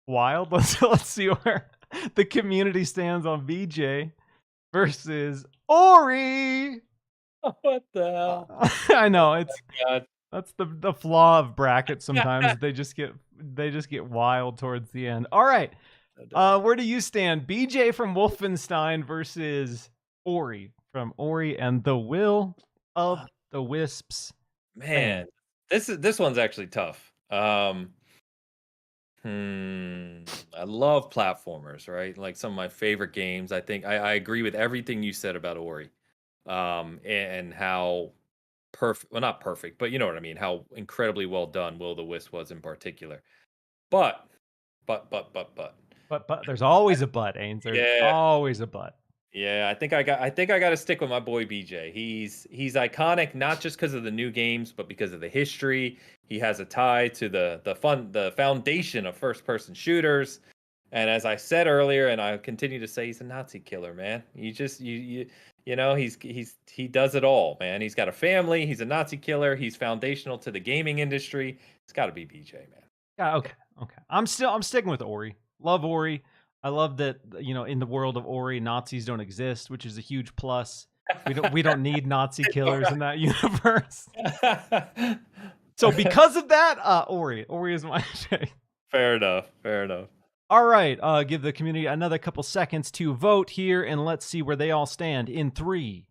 wild. Let's see where the community stands on BJ versus Ori. What the hell? I know God. that's the flaw of brackets. Sometimes they just get wild towards the end. All right, where do you stand? BJ from Wolfenstein versus Ori from Ori and the Will of the Wisps. Man, this one's actually tough. I love platformers, right? Like some of my favorite games. I think I agree with everything you said about Ori. And how perfect, well, not perfect, but you know what I mean, how incredibly well done Will the Wisp was in particular. But, but. But there's always a but, Ains. There's Yeah, always a but. yeah, I think I got to stick with my boy BJ. He's iconic not just because of the new games, but because of the history. He has a tie to the foundation of first person shooters. And as I said earlier, and I continue to say, he's a Nazi killer, man. You know, he does it all, man. He's got a family. He's a Nazi killer. He's foundational to the gaming industry. It's got to be BJ, man. Yeah, okay. I'm sticking with Ori. Love Ori. I love that, in the world of Ori, Nazis don't exist, which is a huge plus. We don't need Nazi killers in that universe. So because of that, Ori is my pick. Fair enough. All right, give the community another couple seconds to vote here, and let's see where they all stand in 3,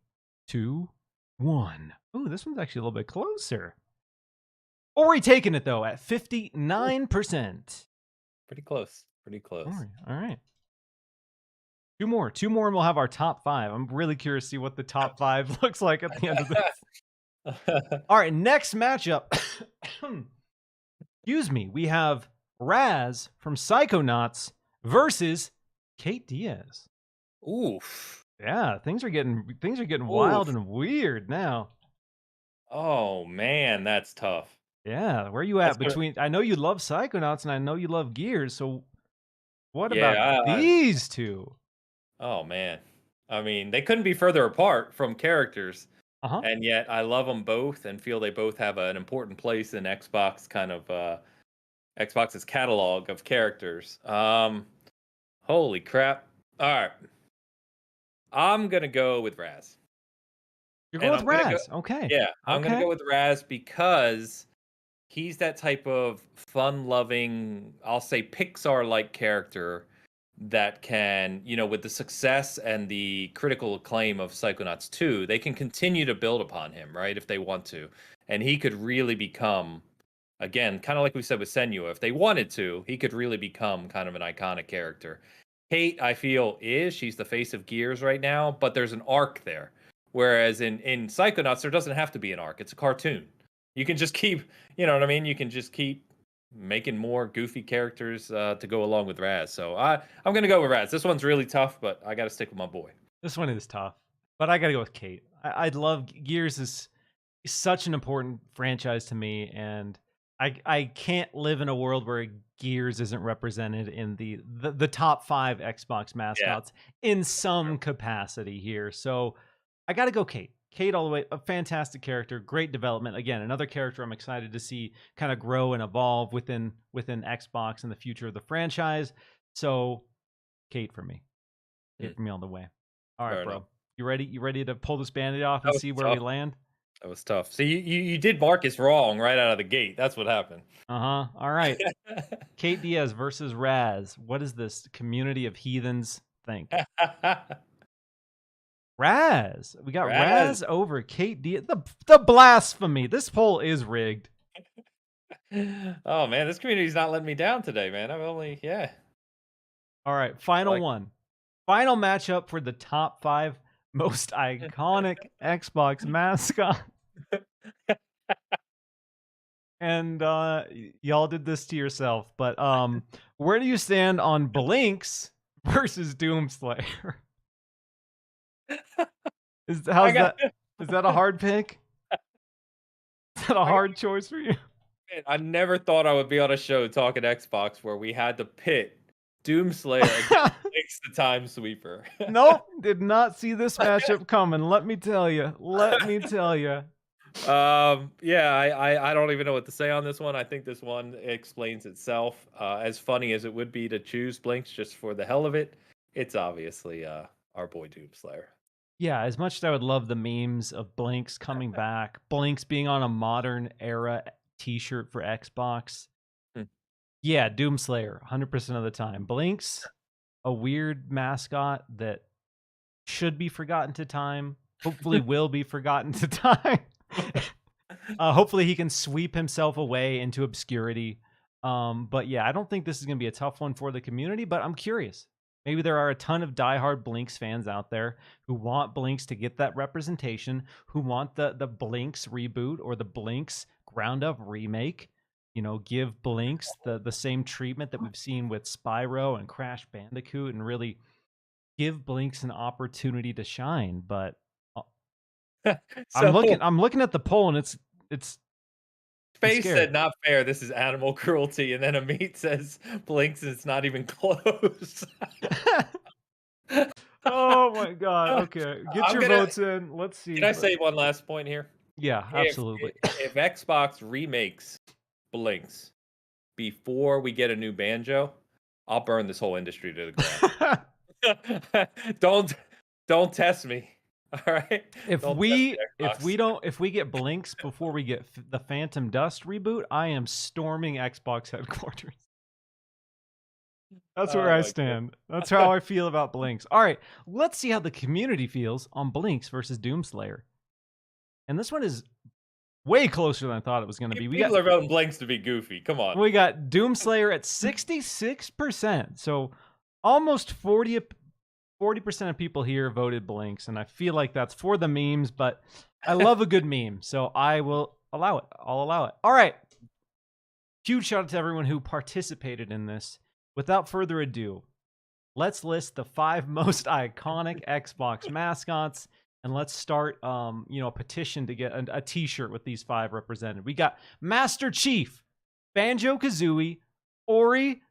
2, 1. Ooh, this one's actually a little bit closer. Ori taking it though at 59%. Pretty close. Ori, all right. Two more, and we'll have our top 5. I'm really curious to see what the top 5 looks like at the end of this. All right, next matchup. Excuse me. We have Raz from Psychonauts versus Kate Diaz. Oof. Yeah, things are getting wild and weird now. Oh man, that's tough. Yeah, where are you at between? I know you love Psychonauts and I know you love Gears. So what about these two? Oh man, I mean they couldn't be further apart from characters, and yet I love them both and feel they both have an important place in Xbox Xbox's catalog of characters. Holy crap! All right, I'm gonna go with Raz. You're going with Raz, okay? Yeah, I'm gonna go with Raz because he's that type of fun-loving, I'll say Pixar-like character that can, with the success and the critical acclaim of Psychonauts 2, they can continue to build upon him, right? If they want to. And he could really become, again, kind of like we said with Senua, if they wanted to, he could really become kind of an iconic character. Kate, I feel, she's the face of Gears right now, but there's an arc there. Whereas in Psychonauts, there doesn't have to be an arc. It's a cartoon. You can just keep, you know what I mean? You can just keep making more goofy characters to go along with Raz. So I'm gonna go with Raz. This one's really tough, but I got to stick with my boy. This one is tough, but I got to go with Kate. I love Gears is such an important franchise to me, and I can't live in a world where Gears isn't represented in the top 5 Xbox mascots in some capacity here. So I got to go Kate. Kate all the way, a fantastic character, great development. Again, another character I'm excited to see kind of grow and evolve within Xbox and the future of the franchise. So Kate for me. Kate for me all the way. All right, Fair bro. enough. You ready? You ready to pull this Band-Aid off and That was see where we tough. land? That was tough. So you did Marcus wrong right out of the gate. That's what happened. Uh-huh. All right. Kate Diaz versus Raz. What does this community of heathens think? Raz. We got Raz over Kate Diaz. The blasphemy. This poll is rigged. Oh man, this community's not letting me down today, man. I've only All right, final one. Final matchup for the top 5 most iconic Xbox mascot. And y'all did this to yourself, but where do you stand on Blinks versus Doomslayer? Is that a hard pick? Is that a hard choice for you? Man, I never thought I would be on a show talking Xbox where we had to pit Doomslayer against Blinks the Time Sweeper. Nope, did not see this matchup coming. Let me tell you. Let me tell you. Yeah, I don't even know what to say on this one. I think this one explains itself. As funny as it would be to choose Blinks just for the hell of it, it's obviously our boy Doomslayer. Yeah, as much as I would love the memes of Blinks coming back, Blinks being on a modern era t-shirt for Xbox. Yeah, Doomslayer 100% of the time. Blinks, a weird mascot that should be forgotten to time, hopefully will be forgotten to time. Hopefully he can sweep himself away into obscurity. But yeah, I don't think this is going to be a tough one for the community, but I'm curious. Maybe there are a ton of diehard Blinks fans out there who want Blinks to get that representation, who want the Blinks reboot or the Blinks ground up remake. You know, give Blinks the same treatment that we've seen with Spyro and Crash Bandicoot, and really give Blinks an opportunity to shine. But I'm looking at the poll, and it's Space said not fair. This is animal cruelty, and then Amit says Blinks is not even close. Oh my god! Okay, get your votes in. Let's see. Can I say one last point here? Yeah, absolutely. If Xbox remakes Blinks before we get a new Banjo, I'll burn this whole industry to the ground. Don't test me. All right. If we get Blinks before we get the Phantom Dust reboot, I am storming Xbox headquarters. That's where I stand. That's how I feel about Blinks. All right, let's see how the community feels on Blinks versus Doomslayer. And this one is way closer than I thought it was going to be. People are voting Blinks to be goofy. Come on. We got Doomslayer at 66%. So almost 40% of people here voted Blinks, and I feel like that's for the memes, but I love a good meme, so I will allow it. I'll allow it. All right. Huge shout out to everyone who participated in this. Without further ado, let's list the 5 most iconic Xbox mascots, and let's start a petition to get a t-shirt with these 5 represented. We got Master Chief, Banjo-Kazooie, Ori,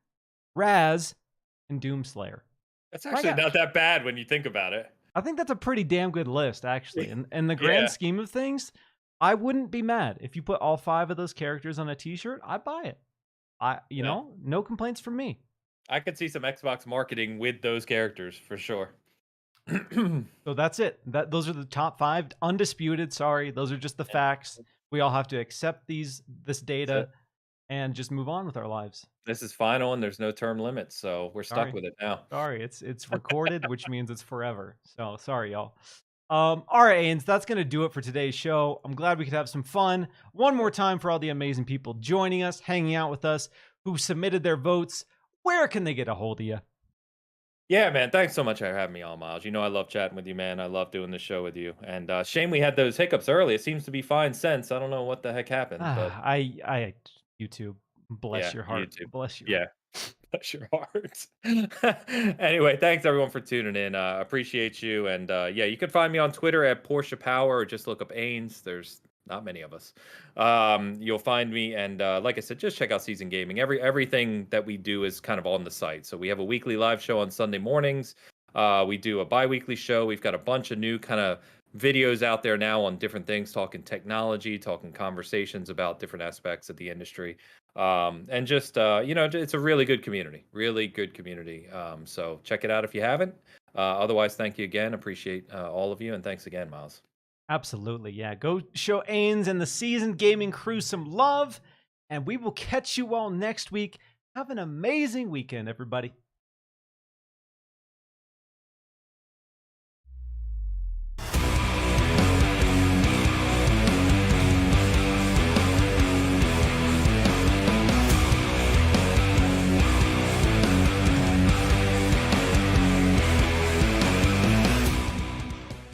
Raz, and Doomslayer. That's actually not that bad when you think about it. I think that's a pretty damn good list, actually. In the grand scheme of things, I wouldn't be mad if you put all 5 of those characters on a t-shirt. I'd buy it. No complaints from me. I could see some Xbox marketing with those characters for sure. So that's it. Those are the top 5, undisputed. Sorry, those are just the facts. We all have to accept this data. and just move on with our lives. This is final and there's no term limit, so we're stuck Sorry. with it now. Sorry, it's recorded, which means it's forever. So sorry, y'all. All right, Ains, that's gonna do it for today's show. I'm glad we could have some fun. One more time for all the amazing people joining us, hanging out with us, who submitted their votes. Where can they get a hold of you? Yeah, man. Thanks so much for having me on, Miles. You know I love chatting with you, man. I love doing the show with you. And shame we had those hiccups early. It seems to be fine since. I don't know what the heck happened, but I YouTube. Bless yeah, your heart. YouTube. Bless your Yeah. heart. Bless your heart. Anyway, thanks everyone for tuning in. Appreciate you. And yeah, you can find me on Twitter at Porsche Power or just look up Ains. There's not many of us. You'll find me. And like I said, just check out Season Gaming. Everything that we do is kind of on the site. So we have a weekly live show on Sunday mornings. We do a bi-weekly show. We've got a bunch of new kind of videos out there now on different things, talking technology, talking conversations about different aspects of the industry. And just it's a really good community. So check it out if you haven't. Otherwise, thank you again. Appreciate all of you, and thanks again, Miles. Absolutely, yeah. Go show Ains and the Season Gaming crew some love, and we will catch you all next week. Have an amazing weekend, everybody.